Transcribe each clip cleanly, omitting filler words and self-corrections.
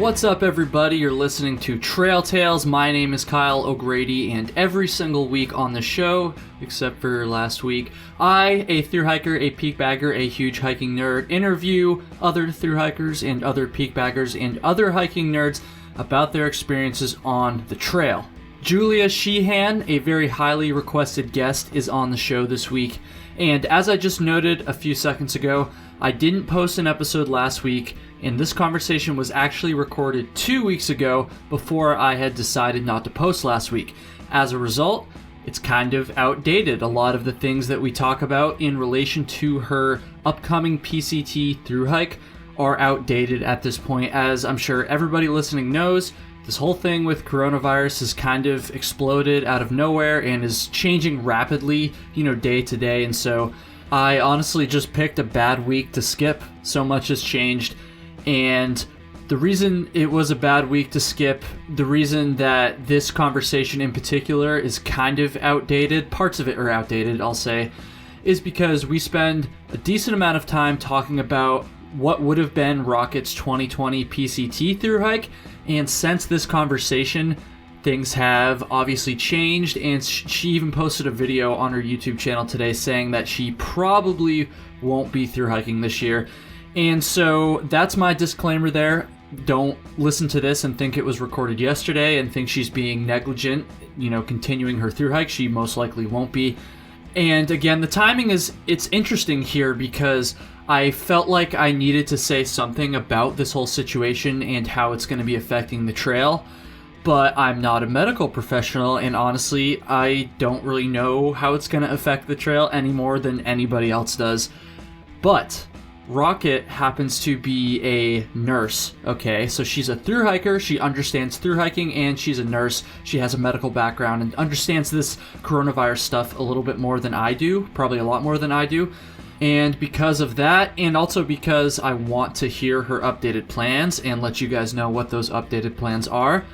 What's up, everybody? You're listening to Trail Tales. My name is Kyle O'Grady, and every single week on the show, except for last week, I, a thru hiker, a peak bagger, a huge hiking nerd, interview other thru hikers and other peak baggers and other hiking nerds about their experiences on the trail. Julia Sheehan, a very highly requested guest, is on the show this week, and as I just noted a few seconds ago, I didn't post an episode last week, and this conversation was actually recorded 2 weeks ago before I had decided not to post last week. As a result, it's kind of outdated. A lot of the things that we talk about in relation to her upcoming PCT thru hike are outdated at this point. As I'm sure everybody listening knows, this whole thing with coronavirus has kind of exploded out of nowhere and is changing rapidly, day to day. And so I honestly just picked a bad week to skip. So much has changed. And the reason it was a bad week to skip, the reason that this conversation in particular is kind of outdated, parts of it are outdated, I'll say, is because we spend a decent amount of time talking about what would have been Rocket's 2020 PCT thru hike. And since this conversation, things have obviously changed, and she even posted a video on her YouTube channel today saying that she probably won't be thru hiking this year. And so that's my disclaimer there. Don't listen to this and think it was recorded yesterday and think she's being negligent, continuing her thru hike. She most likely won't be. And again, the timing it's interesting here because I felt like I needed to say something about this whole situation and how it's going to be affecting the trail. But I'm not a medical professional, and honestly, I don't really know how it's going to affect the trail any more than anybody else does. But Rocket happens to be a nurse, okay? So she's a thru hiker, she understands thru hiking, and she's a nurse. She has a medical background and understands this coronavirus stuff a little bit more than I do, probably a lot more than I do. And because of that, and also because I want to hear her updated plans and let you guys know what those updated plans are,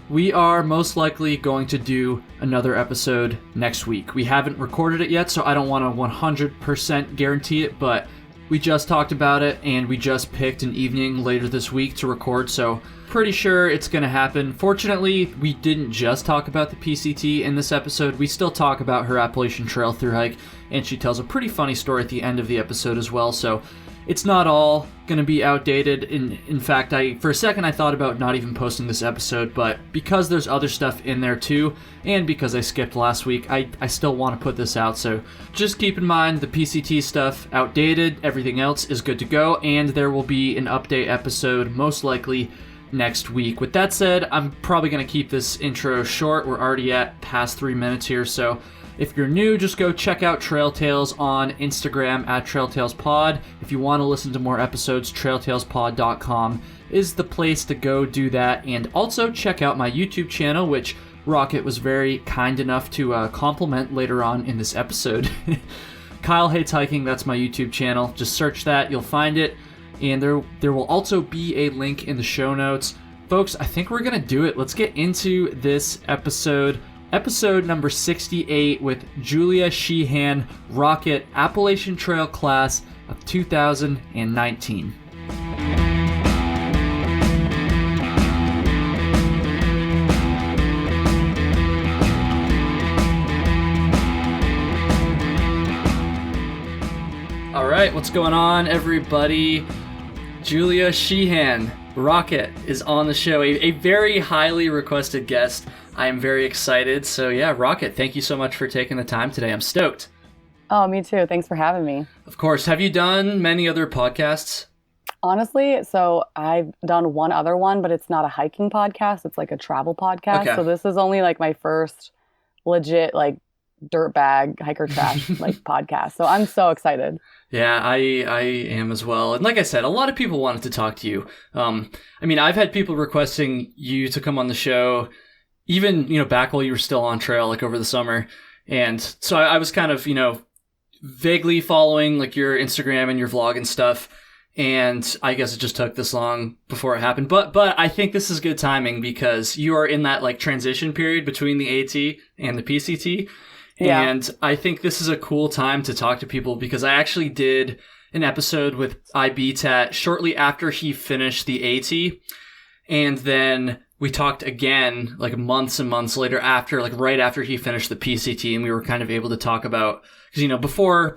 we are most likely going to do another episode next week. We haven't recorded it yet, so I don't want to 100% guarantee it, but we just talked about it, and we just picked an evening later this week to record, so pretty sure it's going to happen. Fortunately, we didn't just talk about the PCT in this episode. We still talk about her Appalachian Trail thru hike, and she tells a pretty funny story at the end of the episode as well, so it's not all going to be outdated. In fact, for a second I thought about not even posting this episode, but because there's other stuff in there too, and because I skipped last week, I still want to put this out. So just keep in mind the PCT stuff outdated, everything else is good to go, and there will be an update episode most likely next week. With that said, I'm probably going to keep this intro short. We're already at past 3 minutes here, so if you're new, just go check out Trail Tales on Instagram at Trail Tales Pod. If you want to listen to more episodes, trailtalespod.com is the place to go do that. And also check out my YouTube channel, which Rocket was very kind enough to compliment later on in this episode. Kyle Hates Hiking, that's my YouTube channel. Just search that, you'll find it. And there will also be a link in the show notes. Folks, I think we're going to do it. Let's get into this episode. Episode number 68 with Julia Sheehan, Rocket, Appalachian Trail class of 2019. All right, what's going on, everybody? Julia Sheehan, Rocket, is on the show, a very highly requested guest. I am very excited. So yeah, Rocket, thank you so much for taking the time today. I'm stoked. Oh, me too. Thanks for having me. Of course. Have you done many other podcasts? Honestly, so I've done one other one, but it's not a hiking podcast. It's like a travel podcast. Okay. So this is only like my first legit like dirtbag hiker trash like podcast. So I'm so excited. Yeah, I am as well. And like I said, a lot of people wanted to talk to you. I've had people requesting you to come on the show, even, back while you were still on trail, like over the summer. And so I was kind of, vaguely following like your Instagram and your vlog and stuff. And I guess it just took this long before it happened. But I think this is good timing because you are in that like transition period between the AT and the PCT. Yeah. And I think this is a cool time to talk to people because I actually did an episode with IBTAT shortly after he finished the AT. And then we talked again, like months and months later after, like right after he finished the PCT, and we were kind of able to talk about, because, you know, before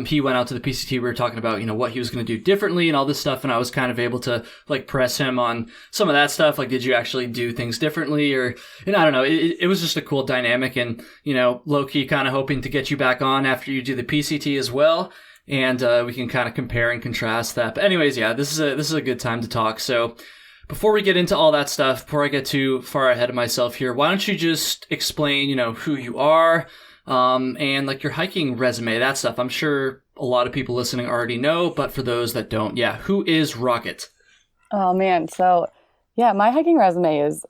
he went out to the PCT, we were talking about, you know, what he was going to do differently and all this stuff. And I was kind of able to like press him on some of that stuff. Like, did you actually do things differently? And I don't know. It was just a cool dynamic, and, you know, low key kind of hoping to get you back on after you do the PCT as well. And, we can kind of compare and contrast that. But anyways, yeah, this is a good time to talk. So, before we get into all that stuff, before I get too far ahead of myself here, why don't you just explain, you know, who you are, and like your hiking resume, that stuff. I'm sure a lot of people listening already know, but for those that don't, yeah, who is Rocket? Oh man, so yeah, my hiking resume is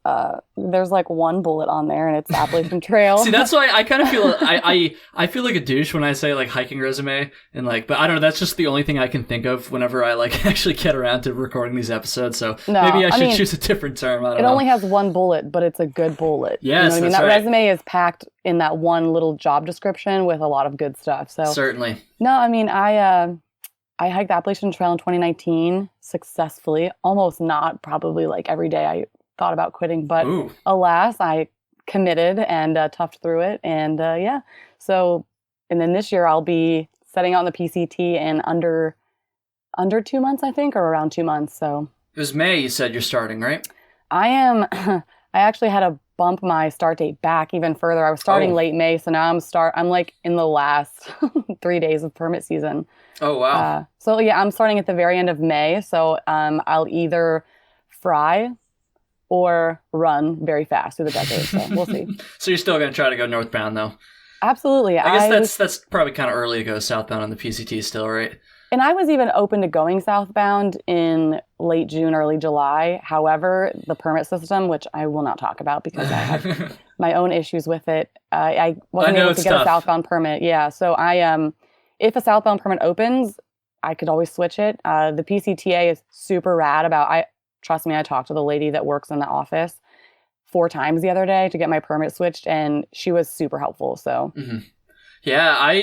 there's like one bullet on there, and it's the Appalachian Trail. See, that's why I kind of feel I feel like a douche when I say like hiking resume, and like, but I don't know, that's just the only thing I can think of whenever I like actually get around to recording these episodes. So maybe I should choose a different term. I don't know. It only has one bullet, but it's a good bullet. Yes, you know what I mean? That right. resume is packed in that one little job description with a lot of good stuff. So certainly. No, I mean, I hiked the Appalachian Trail in 2019 successfully. Almost not probably like every day I thought about quitting, but alas, I committed and toughed through it. And yeah, so, and then this year I'll be setting out on the PCT in under 2 months, I think, or around 2 months. So it was May, you said you're starting, right? I actually had to bump my start date back even further. I was starting late May, so now I'm like in the last 3 days of permit season. Oh, wow. So yeah, I'm starting at the very end of May. So I'll either fry or run very fast through the desert. So we'll see. So you're still going to try to go northbound, though? Absolutely. I guess that's probably kind of early to go southbound on the PCT still, right? And I was even open to going southbound in late June, early July. However, the permit system, which I will not talk about because I have my own issues with it, I wasn't able to get a southbound permit. Yeah, so if a southbound permit opens, I could always switch it. The PCTA is super rad about, trust me, I talked to the lady that works in the office 4 times the other day to get my permit switched, and she was super helpful. So, yeah,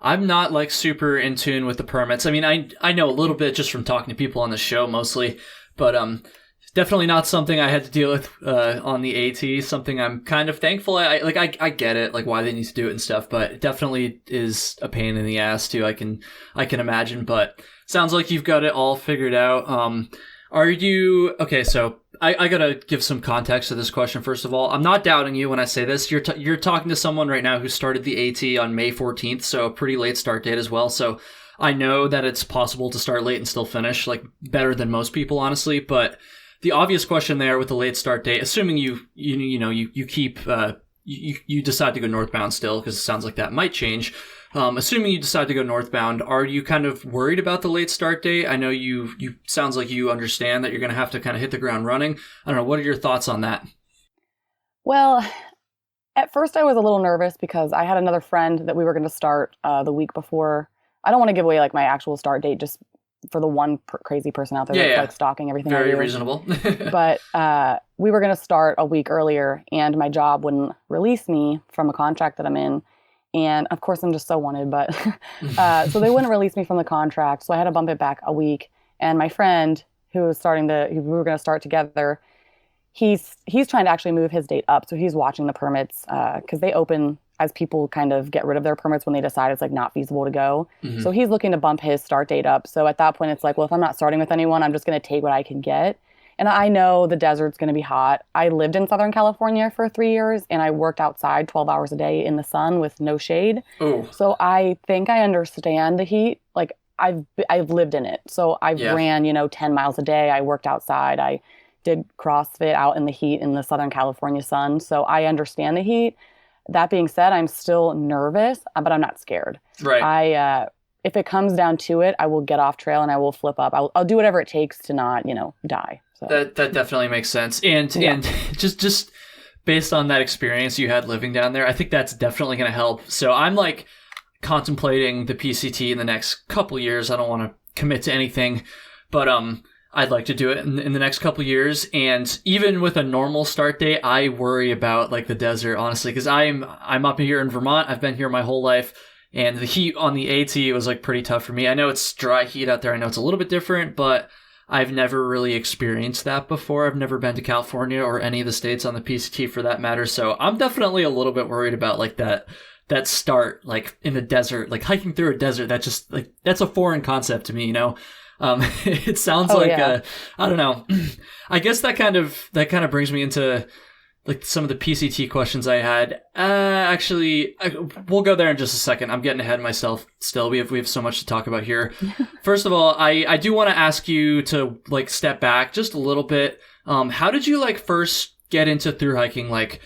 I'm not like super in tune with the permits. I mean, I know a little bit just from talking to people on the show mostly, but definitely not something I had to deal with on the AT. Something I'm kind of thankful. I get it, like why they need to do it and stuff, but it definitely is a pain in the ass too. I can imagine, but sounds like you've got it all figured out. Are you okay? So I gotta give some context to this question first of all. I'm not doubting you when I say this. You're talking to someone right now who started the AT on May 14th, so a pretty late start date as well. So I know that it's possible to start late and still finish, like better than most people, honestly. But the obvious question there with the late start date, assuming you keep you decide to go northbound still, because it sounds like that might change. Assuming you decide to go northbound, are you kind of worried about the late start date? I know you sounds like you understand that you're going to have to kind of hit the ground running. I don't know. What are your thoughts on that? Well, at first I was a little nervous because I had another friend that we were going to start the week before. I don't want to give away like my actual start date just for the one crazy person out there that's like stalking everything. Very reasonable. But we were going to start a week earlier, and my job wouldn't release me from a contract that I'm in. And of course, I'm just so wanted, but so they wouldn't release me from the contract. So I had to bump it back a week. And my friend who was we were going to start together, he's trying to actually move his date up. So he's watching the permits because they open as people kind of get rid of their permits when they decide it's like not feasible to go. Mm-hmm. So he's looking to bump his start date up. So at that point, it's like, well, if I'm not starting with anyone, I'm just going to take what I can get. And I know the desert's going to be hot. I lived in Southern California for 3 years, and I worked outside 12 hours a day in the sun with no shade. Ooh. So I think I understand the heat. Like I've lived in it. So I ran, 10 miles a day. I worked outside. I did CrossFit out in the heat in the Southern California sun. So I understand the heat. That being said, I'm still nervous, but I'm not scared. Right. If it comes down to it, I will get off trail and I will flip up. I'll do whatever it takes to not, die. So. That definitely makes sense. And just based on that experience you had living down there, I think that's definitely going to help. So I'm like contemplating the PCT in the next couple years. I don't want to commit to anything, but I'd like to do it in the next couple years. And even with a normal start date, I worry about like the desert, honestly, because I'm up here in Vermont. I've been here my whole life. And the heat on the AT was like pretty tough for me. I know it's dry heat out there. I know it's a little bit different, but I've never really experienced that before. I've never been to California or any of the states on the PCT for that matter. So I'm definitely a little bit worried about like that start, like in the desert, like hiking through a desert. That just like, that's a foreign concept to me, you know? It sounds I don't know. I guess that kind of brings me into like some of the PCT questions I had. We'll go there in just a second. I'm getting ahead of myself still. We have so much to talk about here. First of all, I do want to ask you to like step back just a little bit. How did you like first get into thru hiking? Like,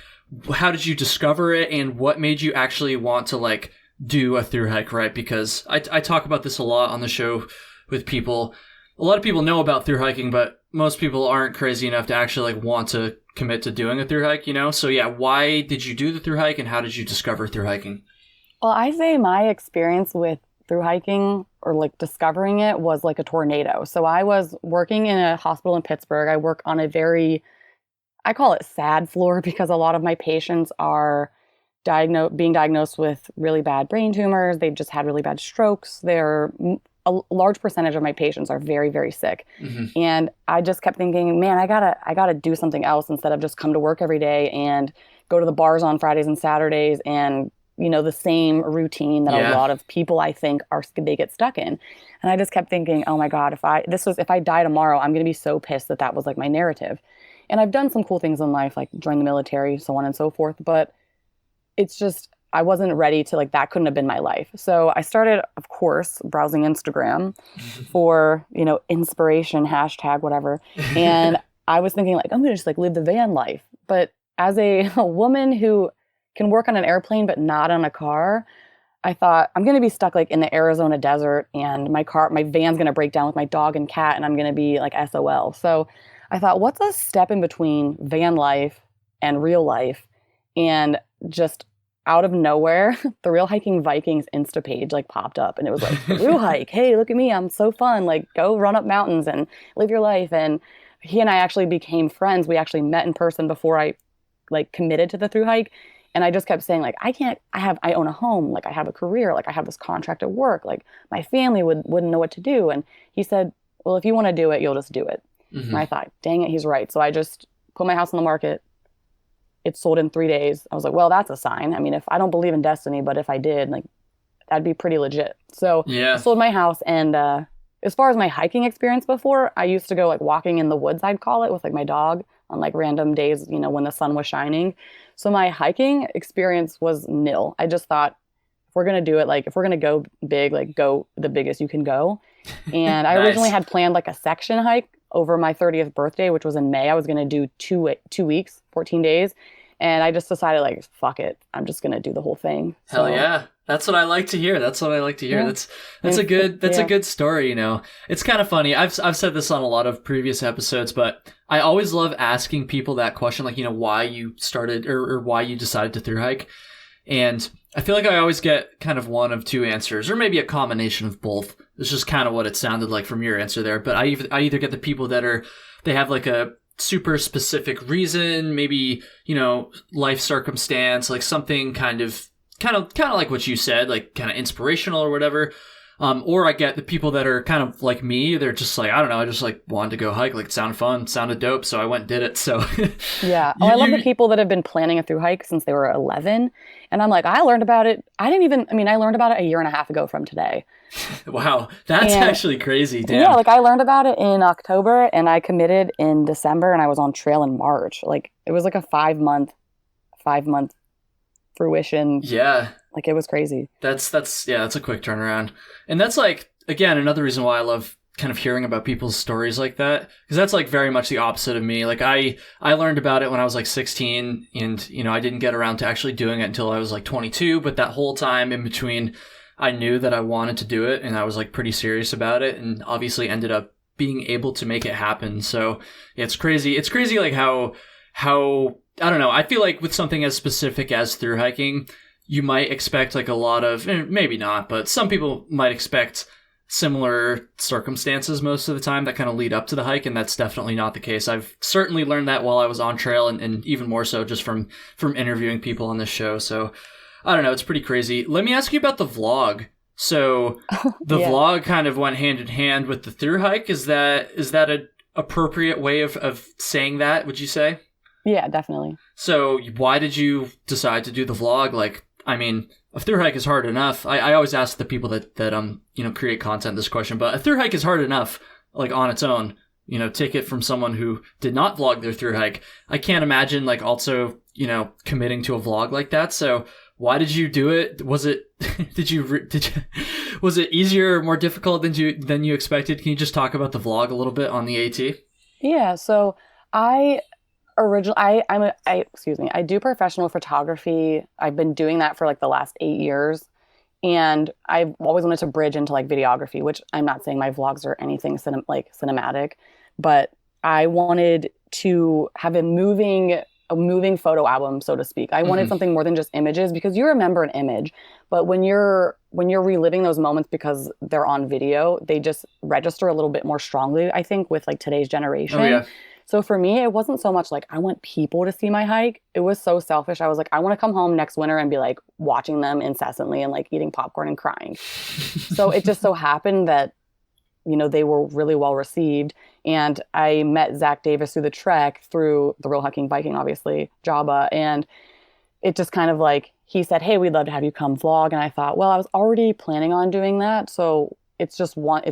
how did you discover it, and what made you actually want to like do a thru hike, right? Because I talk about this a lot on the show with people. A lot of people know about thru hiking, but most people aren't crazy enough to actually like want to commit to doing a thru hike, you know? So yeah, why did you do the thru hike, and how did you discover thru hiking? Well, I say my experience with thru hiking or like discovering it was like a tornado. So I was working in a hospital in Pittsburgh. I work on a very, I call it sad floor, because a lot of my patients are being diagnosed with really bad brain tumors. They've just had really bad strokes. A large percentage of my patients are very, very sick. Mm-hmm. And I just kept thinking, man, I gotta do something else instead of just come to work every day and go to the bars on Fridays and Saturdays and, you know, the same routine that a lot of people I think they get stuck in. And I just kept thinking, oh my God, if I die tomorrow, I'm going to be so pissed that was like my narrative. And I've done some cool things in life, like join the military, so on and so forth. But it's just, I wasn't ready to, like, that couldn't have been my life. So I started, of course, browsing Instagram for, you know, inspiration, hashtag, whatever. And I was thinking, like, I'm going to just, like, live the van life. But as a woman who can work on an airplane but not on a car, I thought, I'm going to be stuck, like, in the Arizona desert, and my van's going to break down with my dog and cat, and I'm going to be, like, SOL. So I thought, what's a step in between van life and real life? And just out of nowhere, the Real Hiking Vikings Insta page like popped up, and it was like, Thru hike, hey, look at me, I'm so fun, like go run up mountains and live your life. And he and I actually became friends. We actually met in person before I like committed to the thru hike. And I just kept saying, like, I own a home, like I have a career, like I have this contract at work, like my family wouldn't know what to do. And he said, well, if you want to do it, you'll just do it. Mm-hmm. And I thought, dang it, he's right. So I just put my house on the market. It sold in 3 days. I was like, well, that's a sign. I mean, if I don't believe in destiny, but if I did, like, that'd be pretty legit. So I sold my house. And as far as my hiking experience before, I used to go like walking in the woods, I'd call it, with like my dog on like random days, you know, when the sun was shining. So my hiking experience was nil. I just thought, if we're going to do it, like if we're going to go big, like go the biggest you can go. And I originally had planned like a section hike over my 30th birthday, which was in May. I was going to do 2 weeks, 14 days. And I just decided, like, fuck it, I'm just going to do the whole thing. Hell yeah. That's what I like to hear. Yeah. That's a good story, you know. It's kind of funny. I've said this on a lot of previous episodes, but I always love asking people that question, like, you know, why you started or why you decided to thru hike. And I feel like I always get kind of one of two answers, or maybe a combination of both. It's just kind of what it sounded like from your answer there. But I either get the people they have like a super specific reason, maybe, you know, life circumstance, like something kind of like what you said, like kind of inspirational or whatever. Or I get the people that are kind of like me. They're just like, I don't know, I just like wanted to go hike. Like it sounded fun, sounded dope, so I went and did it. So yeah. I love the people that have been planning a thru hike since they were 11. And I'm like, I learned about it. I learned about it a year and a half ago from today. Wow. That's actually crazy. Damn. Yeah. Like I learned about it in October and I committed in December and I was on trail in March. Like it was like a 5 month fruition. Yeah. Like it was crazy. That's a quick turnaround. And that's like, again, another reason why I love kind of hearing about people's stories like that, because that's like very much the opposite of me. Like I learned about it when I was like 16 and, you know, I didn't get around to actually doing it until I was like 22. But that whole time in between, I knew that I wanted to do it and I was like pretty serious about it and obviously ended up being able to make it happen. So yeah, it's crazy. It's crazy like how, I don't know. I feel like with something as specific as thru hiking, you might expect like a lot of, maybe not, but some people might expect similar circumstances most of the time that kind of lead up to the hike, and that's definitely not the case. I've certainly learned that while I was on trail, and even more so just from interviewing people on this show. So I don't know, it's pretty crazy. Let me ask you about the vlog. So the vlog kind of went hand in hand with the thru hike. Is that an appropriate way of saying that, would you say? Yeah, definitely. So why did you decide to do the vlog? Like, I mean, a thru hike is hard enough. I always ask the people that create content this question, but a thru hike is hard enough, like, on its own. Take it from someone who did not vlog their thru hike. I can't imagine, like, also, committing to a vlog like that. So why did you do it? Was it was it easier or more difficult than you expected? Can you just talk about the vlog a little bit on the AT? Yeah. So I do professional photography. I've been doing that for like the last 8 years. And I've always wanted to bridge into like videography, which I'm not saying my vlogs are anything cinematic, but I wanted to have a moving photo album, so to speak. I wanted something more than just images, because you remember an image, but when you're reliving those moments because they're on video, they just register a little bit more strongly, I think, with like today's generation. Oh, yeah. So for me, it wasn't so much like I want people to see my hike. It was so selfish. I was like, I want to come home next winter and be like watching them incessantly and like eating popcorn and crying. So it just so happened that, they were really well received. And I met Zach Davis through the trek, through the Real Hiking Viking, obviously, Jabba. And it just kind of like, he said, hey, we'd love to have you come vlog. And I thought, well, I was already planning on doing that. So it's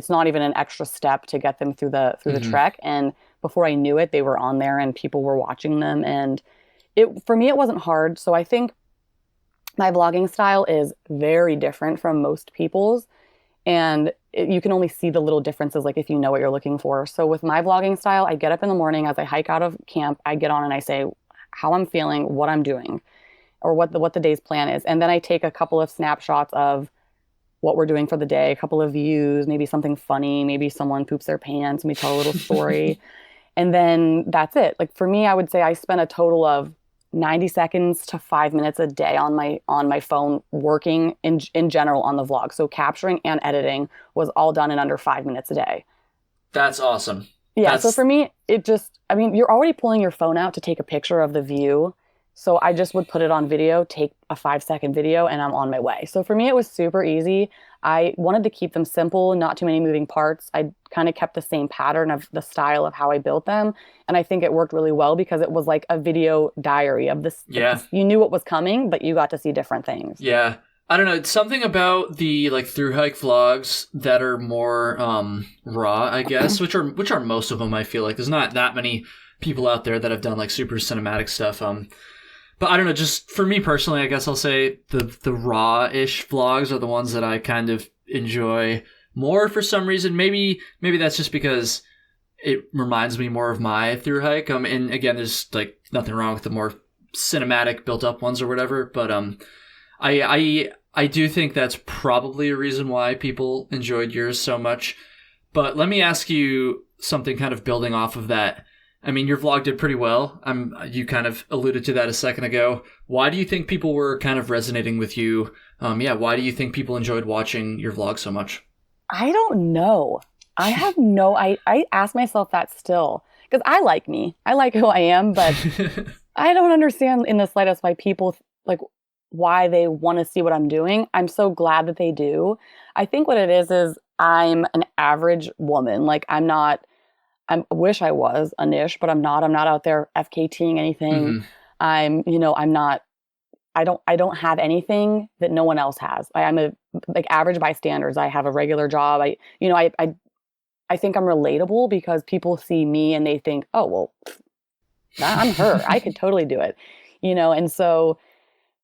not even an extra step to get them through the trek. And before I knew it, they were on there and people were watching them. And for me, it wasn't hard. So I think my vlogging style is very different from most people's. And you can only see the little differences, like if you know what you're looking for. So with my vlogging style, I get up in the morning as I hike out of camp. I get on and I say how I'm feeling, what I'm doing, or what the day's plan is. And then I take a couple of snapshots of what we're doing for the day, a couple of views, maybe something funny, maybe someone poops their pants, and we tell a little story. And then that's it. Like for me, I would say I spend a total of 90 seconds to 5 minutes a day on my phone working in general on the vlog. So capturing and editing was all done in under 5 minutes a day. That's awesome. Yeah. So for me, you're already pulling your phone out to take a picture of the view. So I just would put it on video, take a 5-second video, and I'm on my way. So for me, it was super easy. I wanted to keep them simple, not too many moving parts. I kind of kept the same pattern of the style of how I built them. And I think it worked really well because it was like a video diary of this. Yeah. You knew what was coming, but you got to see different things. Yeah. I don't know. It's something about the like thru hike vlogs that are more raw, I guess, which are most of them. I feel like there's not that many people out there that have done like super cinematic stuff. But I don't know, just for me personally, I guess I'll say the raw-ish vlogs are the ones that I kind of enjoy more for some reason. Maybe that's just because it reminds me more of my thru hike. And again, there's like nothing wrong with the more cinematic built-up ones or whatever. But I do think that's probably a reason why people enjoyed yours so much. But let me ask you something kind of building off of that. I mean, your vlog did pretty well. You kind of alluded to that a second ago. Why do you think people were kind of resonating with you? Why do you think people enjoyed watching your vlog so much? I don't know. I ask myself that still. Because I like me. I like who I am, but I don't understand in the slightest why people, like, why they want to see what I'm doing. I'm so glad that they do. I think what it is I'm an average woman. Like, I wish I was a niche, but I'm not. I'm not out there FKTing anything. I don't have anything that no one else has. I'm a like average by standards. I have a regular job. I think I'm relatable because people see me and they think, oh, well, I'm her. I could totally do it. And so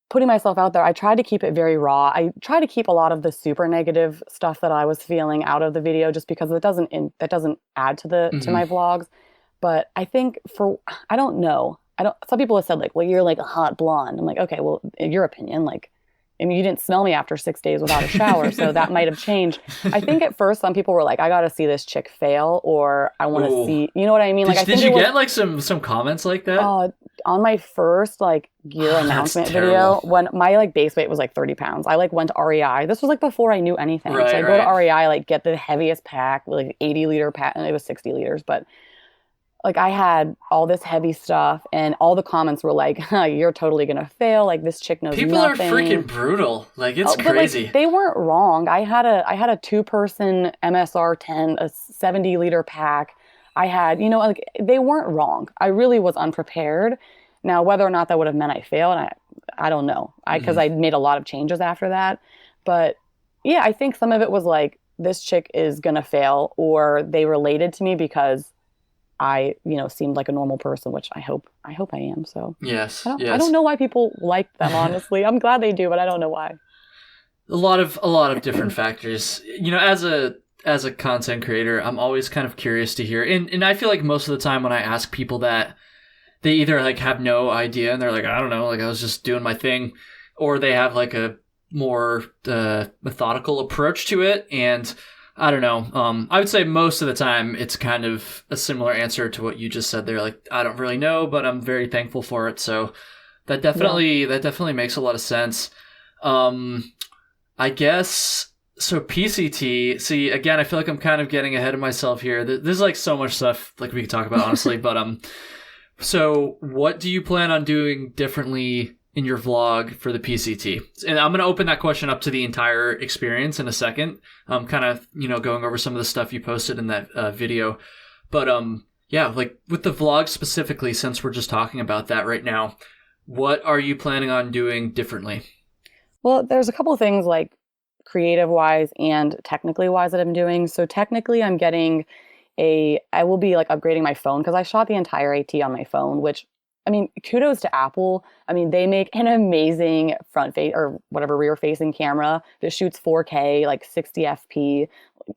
putting myself out there, I tried to keep it very raw. I try to keep a lot of the super negative stuff that I was feeling out of the video, just because that doesn't add to to my vlogs. But I think I don't know. Some people have said like, well, you're like a hot blonde. I'm like, okay, well, in your opinion, like, I mean, you didn't smell me after 6 days without a shower, so that might have changed. I think at first some people were like, I got to see this chick fail, or I want to see, you know what I mean? Like, did you get like some comments like that? On my first like gear announcement video, when my like base weight was like 30 pounds, I like went to REI. This was like before I knew anything. Right, so I go to REI, like get the heavest pack, like 80-liter pack, and it was 60 liters, but like I had all this heavy stuff and all the comments were like, huh, you're totally going to fail. Like this chick knows People nothing. are freaking brutal. Like it's crazy. Like, they weren't wrong. I had a 2-person MSR tent, a 70-liter pack. I had, like they weren't wrong. I really was unprepared. Now, whether or not that would have meant I failed, I don't know. Because I made a lot of changes after that. But yeah, I think some of it was like, this chick is going to fail, or they related to me because I, seemed like a normal person, which I hope I am. So yes, I don't know why people like them, honestly. I'm glad they do, but I don't know why. A lot of different factors. As a content creator, I'm always kind of curious to hear, and I feel like most of the time when I ask people that, they either like have no idea and they're like, I don't know, like I was just doing my thing, or they have like a more methodical approach to it, and I don't know. I would say most of the time it's kind of a similar answer to what you just said there. Like, I don't really know, but I'm very thankful for it. So that definitely makes a lot of sense. I guess, so PCT, see, again, I feel like I'm kind of getting ahead of myself here. There's like so much stuff like we could talk about, honestly, but so what do you plan on doing differently in your vlog for the PCT? And I'm going to open that question up to the entire experience in a second. Kind of, going over some of the stuff you posted in that video. But yeah, like with the vlog specifically, since we're just talking about that right now, what are you planning on doing differently? Well, there's a couple of things like creative wise and technically wise that I'm doing. So technically I'm getting I will be like upgrading my phone because I shot the entire AT on my phone, which, I mean, kudos to Apple. I mean, they make an amazing front face or whatever rear facing camera that shoots 4K, like 60 FP,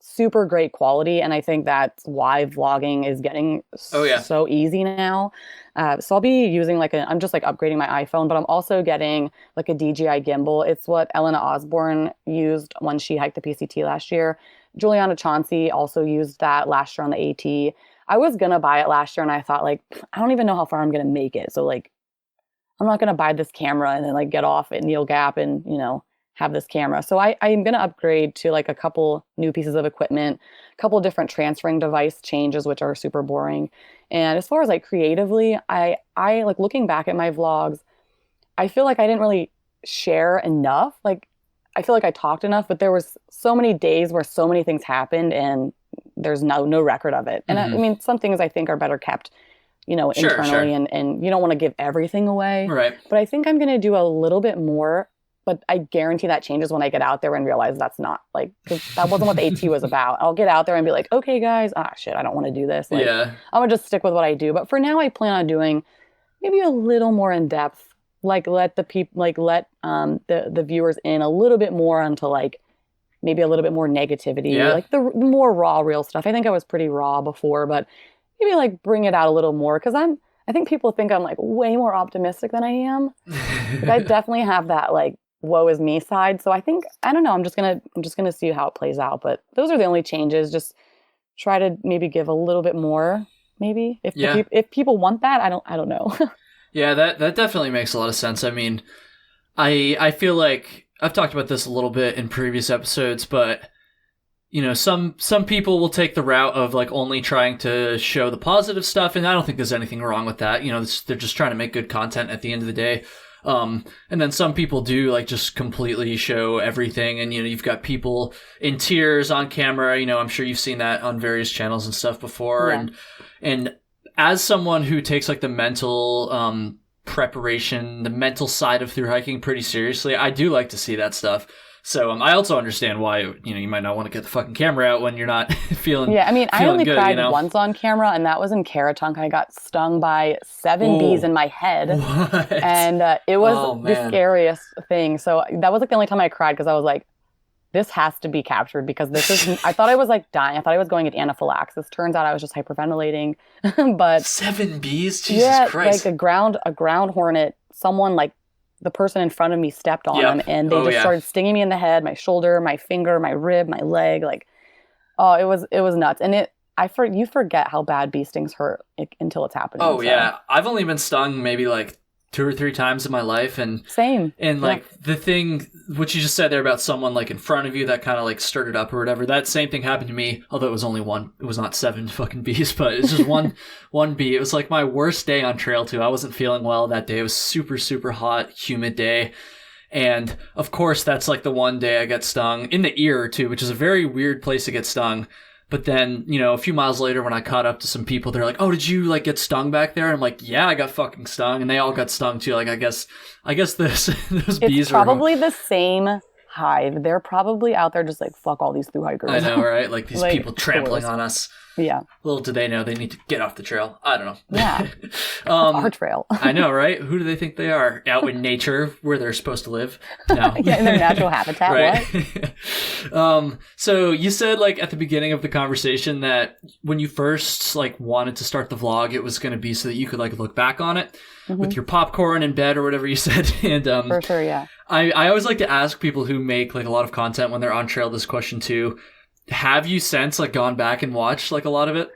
super great quality. And I think that's why vlogging is getting so easy now. So I'll be using I'm just like upgrading my iPhone, but I'm also getting like a DJI gimbal. It's what Elena Osborne used when she hiked the PCT last year. Juliana Chauncey also used that last year on the AT. I was going to buy it last year and I thought like, I don't even know how far I'm going to make it. So like, I'm not going to buy this camera and then like get off at Neil Gap and, have this camera. So I'm going to upgrade to like a couple new pieces of equipment, a couple different transferring device changes, which are super boring. And as far as like creatively, I like looking back at my vlogs, I feel like I didn't really share enough. Like, I feel like I talked enough, but there was so many days where so many things happened and there's no record of it. And I mean, some things I think are better kept, internally and you don't want to give everything away. Right. But I think I'm going to do a little bit more, but I guarantee that changes when I get out there and realize that's not like, cause that wasn't what the AT was about. I'll get out there and be like, okay guys, shit, I don't want to do this. Like, I'm gonna just stick with what I do. But for now I plan on doing maybe a little more in depth, like let the people, like let the viewers in a little bit more onto like maybe a little bit more negativity, like the more raw, real stuff. I think I was pretty raw before, but maybe like bring it out a little more because I think people think I'm like way more optimistic than I am. Like, I definitely have that like woe is me side. So I think, I don't know, I'm just gonna see how it plays out. But those are the only changes. Just try to maybe give a little bit more, maybe if people want that. I don't know. Yeah, that definitely makes a lot of sense. I mean, I feel like I've talked about this a little bit in previous episodes, but some people will take the route of like only trying to show the positive stuff, and I don't think there's anything wrong with that. They're just trying to make good content at the end of the day. And then some people do like just completely show everything, and you've got people in tears on camera. I'm sure you've seen that on various channels and stuff before, and as someone who takes like the mental preparation, the mental side of thru hiking pretty seriously, I do like to see that stuff. So I also understand why you might not want to get the fucking camera out when you're not feeling. Yeah, I mean, I only cried once on camera, and that was in Caratunk. I got stung by 7 bees in my head, and it was the scariest thing. So that was like the only time I cried because I was like, this has to be captured because this is, I thought I was like dying. I thought I was going at anaphylaxis. Turns out I was just hyperventilating. But 7 bees? Jesus Christ. Like a ground hornet, someone like the person in front of me stepped on them and they started stinging me in the head, my shoulder, my finger, my rib, my leg. Like, it was nuts. And you forget how bad bee stings hurt until it's happening. Oh, so. Yeah. I've only been stung maybe like 2 or 3 times in my life. And same. And like the thing, what you just said there about someone like in front of you that kind of like stirred it up or whatever, that same thing happened to me, although it was only one. It was not 7 fucking bees, but it's just one bee. It was like my worst day on trail too. I wasn't feeling well that day. It was super, super hot, humid day. And of course, that's like the one day I got stung in the ear too, which is a very weird place to get stung. But then, you know, a few miles later when I caught up to some people, they're like, oh, did you like get stung back there? And I'm like, yeah, I got fucking stung. And they all got stung too. Like, I guess those bees it's probably the same hive. They're probably out there just like, fuck all these thru hikers. I know, right? Like these people trampling on us. Yeah. Little do they know they need to get off the trail. I don't know. Yeah. Our trail. I know, right? Who do they think they are? Out in nature where they're supposed to live? No. Yeah, in their natural habitat. Right. What? So you said like at the beginning of the conversation that when you first like wanted to start the vlog, it was going to be so that you could like look back on it with your popcorn in bed or whatever you said. And for sure, yeah. I always like to ask people who make like a lot of content when they're on trail this question too. Have you since like gone back and watched like a lot of it?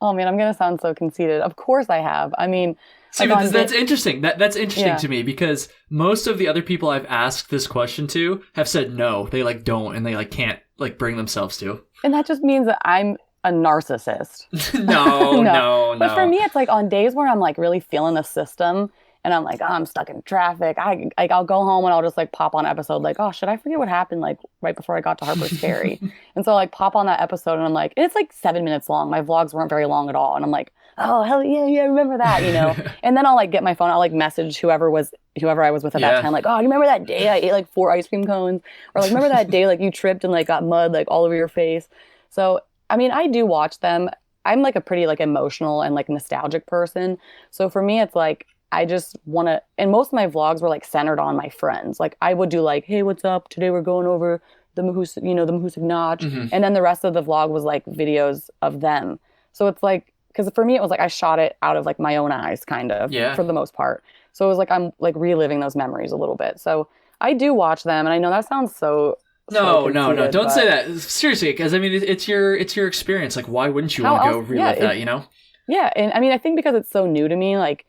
Oh man, I'm gonna sound so conceited. Of course I have. I mean, see, like that's interesting. That's interesting to me because most of the other people I've asked this question to have said no. They like don't and they like can't like bring themselves to. And that just means that I'm a narcissist. No. But for me, it's like on days where I'm like really feeling the system. And I'm like, oh, I'm stuck in traffic. I'll go home and I'll just like pop on an episode like, oh, should I forget what happened like right before I got to Harper's Ferry? And so like pop on that episode and I'm like, it's like 7 minutes long. My vlogs weren't very long at all. And I'm like, oh, hell yeah, remember that, you know? And then I'll like get my phone. I'll like message whoever I was with at that time. Like, oh, you remember that day I ate like 4 ice cream cones? Or like, remember that day like you tripped and like got mud like all over your face? So, I mean, I do watch them. I'm like a pretty like emotional and like nostalgic person. So for me, it's like, I just want to, and most of my vlogs were like centered on my friends. Like I would do like, hey, what's up? Today we're going over the Mahoosuc Notch. And then the rest of the vlog was like videos of them. So it's like, because for me, it was like I shot it out of like my own eyes kind of for the most part. So it was like I'm like reliving those memories a little bit. So I do watch them. And I know that sounds so No. Don't say that. Seriously, because I mean, it's your experience. Like, why wouldn't you want to go relive that, you know? Yeah. And I mean, I think because it's so new to me, like,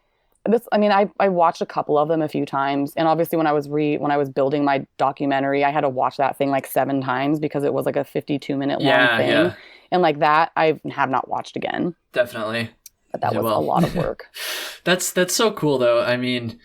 I watched a couple of them a few times, and obviously when I was building my documentary, I had to watch that thing like 7 times because it was like a 52-minute long thing, and like that I have not watched again. Definitely, but that was a lot of work. That's so cool though. I mean,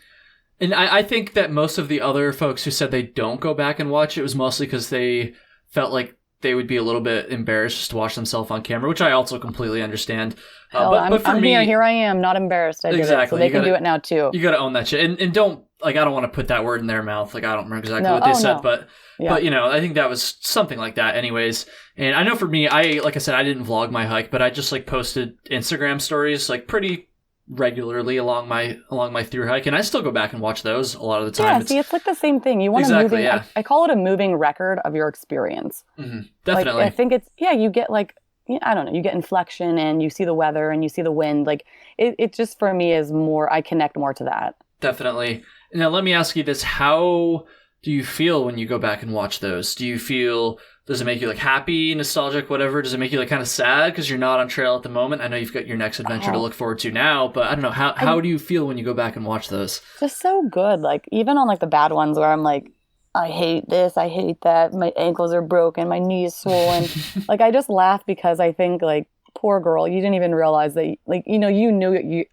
and I think that most of the other folks who said they don't go back and watch it was mostly because they felt like they would be a little bit embarrassed just to watch themselves on camera, which I also completely understand. But for me, here I am, not embarrassed. I did it, so they can do it now too. You got to own that shit, and don't like. I don't want to put that word in their mouth. Like I don't remember exactly what they said, but you know, I think that was something like that, anyways. And I know for me, like I said, I didn't vlog my hike, but I just like posted Instagram stories like pretty regularly along my thru hike, and I still go back and watch those a lot of the time. Yeah, it's like the same thing. You want I call it a moving record of your experience. Definitely. Like, I think it's you get like. I don't know, you get inflection and you see the weather and you see the wind. Like it just for me is more, I connect more to that. Definitely. Now let me ask you this. How do you feel when you go back and watch those? Does it make you like happy, nostalgic, whatever? Does it make you like kind of sad because you're not on trail at the moment? I know you've got your next adventure to look forward to now, but I don't know. How do you feel when you go back and watch those? Just so good. Like even on like the bad ones where I'm like, I hate this, I hate that, my ankles are broken, my knee is swollen. Like I just laugh because I think like, poor girl, you didn't even realize that, like, you know,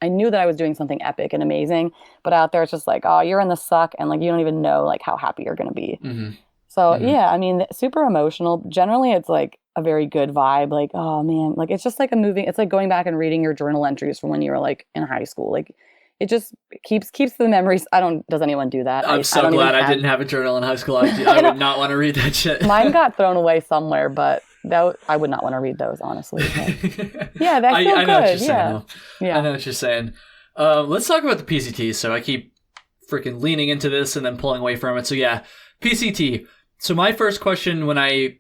I knew that I was doing something epic and amazing, but out there it's just like, oh, you're in the suck, and like you don't even know like how happy you're gonna be. So yeah, I mean, super emotional. Generally it's like a very good vibe, like, oh man, like it's just like it's like going back and reading your journal entries from when you were like in high school. Like it just keeps the memories. Does anyone do that? I'm so glad I didn't have a journal in high school. I would not want to read that shit. Mine got thrown away somewhere, but I would not want to read those, honestly. Yeah, that's so good. I know what you're saying. Yeah. I know what you're saying. Let's talk about the PCT. So I keep freaking leaning into this and then pulling away from it. So yeah, PCT. So my first question when I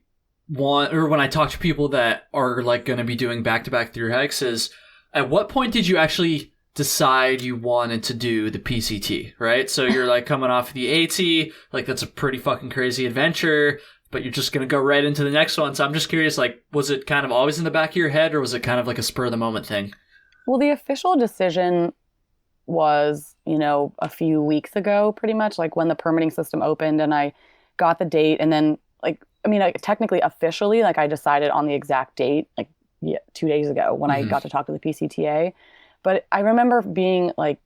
talk to people that are like going to be doing back-to-back thru hikes is, at what point did you actually decide you wanted to do the PCT, right? So you're like coming off the AT, like that's a pretty fucking crazy adventure, but you're just going to go right into the next one. So I'm just curious, like, was it kind of always in the back of your head, or was it kind of like a spur of the moment thing? Well, the official decision was, a few weeks ago, pretty much, like when the permitting system opened and I got the date. And then technically officially, like I decided on the exact date, 2 days ago when I got to talk to the PCTA. But I remember being like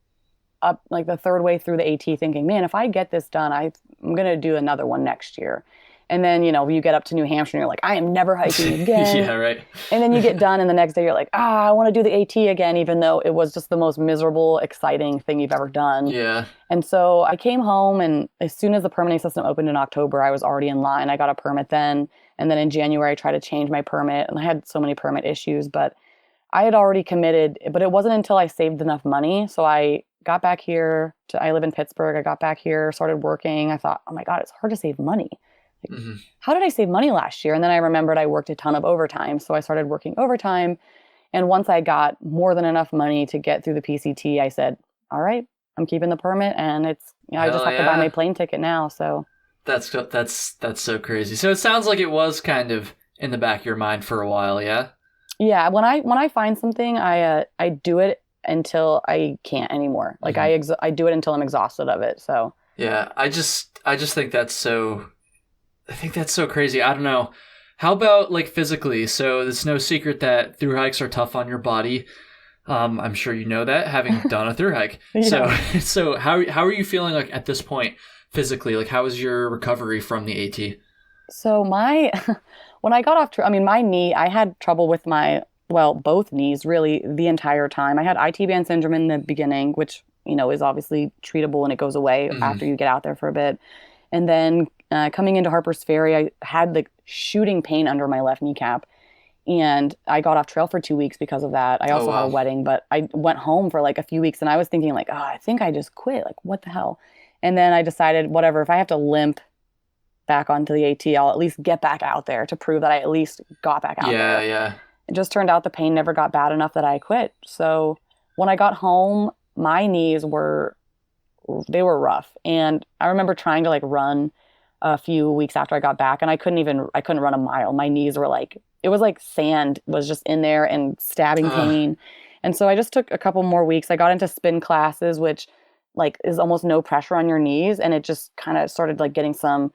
up like the third way through the AT thinking, man, if I get this done, I'm going to do another one next year. And then, you get up to New Hampshire and you're like, I am never hiking again. Yeah, right. And then you get done and the next day you're like, I want to do the AT again, even though it was just the most miserable, exciting thing you've ever done. Yeah. And so I came home, and as soon as the permitting system opened in October, I was already in line. I got a permit then. And then in January, I tried to change my permit, and I had so many permit issues, but I had already committed. But it wasn't until I saved enough money. So I got back here I live in Pittsburgh. I got back here, started working. I thought, oh my God, it's hard to save money. How did I save money last year? And then I remembered I worked a ton of overtime. So I started working overtime. And once I got more than enough money to get through the PCT, I said, all right, I'm keeping the permit, and it's, I just have to buy my plane ticket now. So that's so crazy. So it sounds like it was kind of in the back of your mind for a while. Yeah. Yeah. When I find something, I do it until I can't anymore. Like I do it until I'm exhausted of it. So yeah, I just think that's so crazy. I don't know. How about like physically? So it's no secret that thru hikes are tough on your body. I'm sure you know that, having done a thru hike. Yeah. So how are you feeling like at this point physically? Like how was your recovery from the AT? So when I got off, my knee, I had trouble with both knees really the entire time. I had IT band syndrome in the beginning, which, is obviously treatable and it goes away after you get out there for a bit. And then coming into Harper's Ferry, I had like shooting pain under my left kneecap, and I got off trail for 2 weeks because of that. I also had a wedding, but I went home for like a few weeks, and I was thinking like, I think I just quit. Like, what the hell? And then I decided, whatever, if I have to limp back onto the AT, I'll at least get back out there to prove that I at least got back out there. Yeah. It just turned out the pain never got bad enough that I quit. So when I got home, my knees were rough. And I remember trying to like run a few weeks after I got back, and I couldn't run a mile. My knees were like, it was like sand was just in there and stabbing pain. And so I just took a couple more weeks. I got into spin classes, which like is almost no pressure on your knees. And it just kind of started like getting some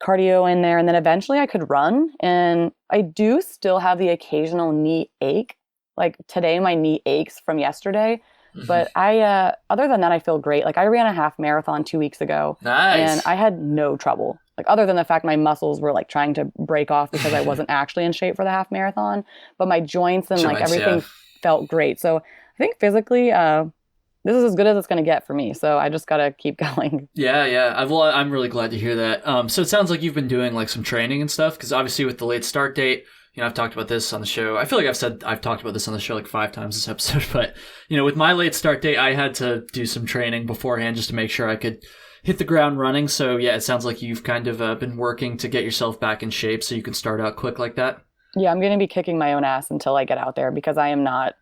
cardio in there. And then eventually I could run, and I do still have the occasional knee ache. Like today, my knee aches from yesterday. But I, other than that, I feel great. Like I ran a half marathon 2 weeks ago. Nice. And I had no trouble. Like other than the fact my muscles were like trying to break off because I wasn't actually in shape for the half marathon, but my joints and like everything felt great. So I think physically, this is as good as it's going to get for me. So I just got to keep going. Yeah. Well, I'm really glad to hear that. So it sounds like you've been doing like some training and stuff, because obviously with the late start date, I've talked about this on the show. I feel like I've talked about this on the show like 5 times this episode, but with my late start date, I had to do some training beforehand just to make sure I could hit the ground running. So yeah, it sounds like you've kind of been working to get yourself back in shape so you can start out quick like that. Yeah, I'm going to be kicking my own ass until I get out there, because I am not,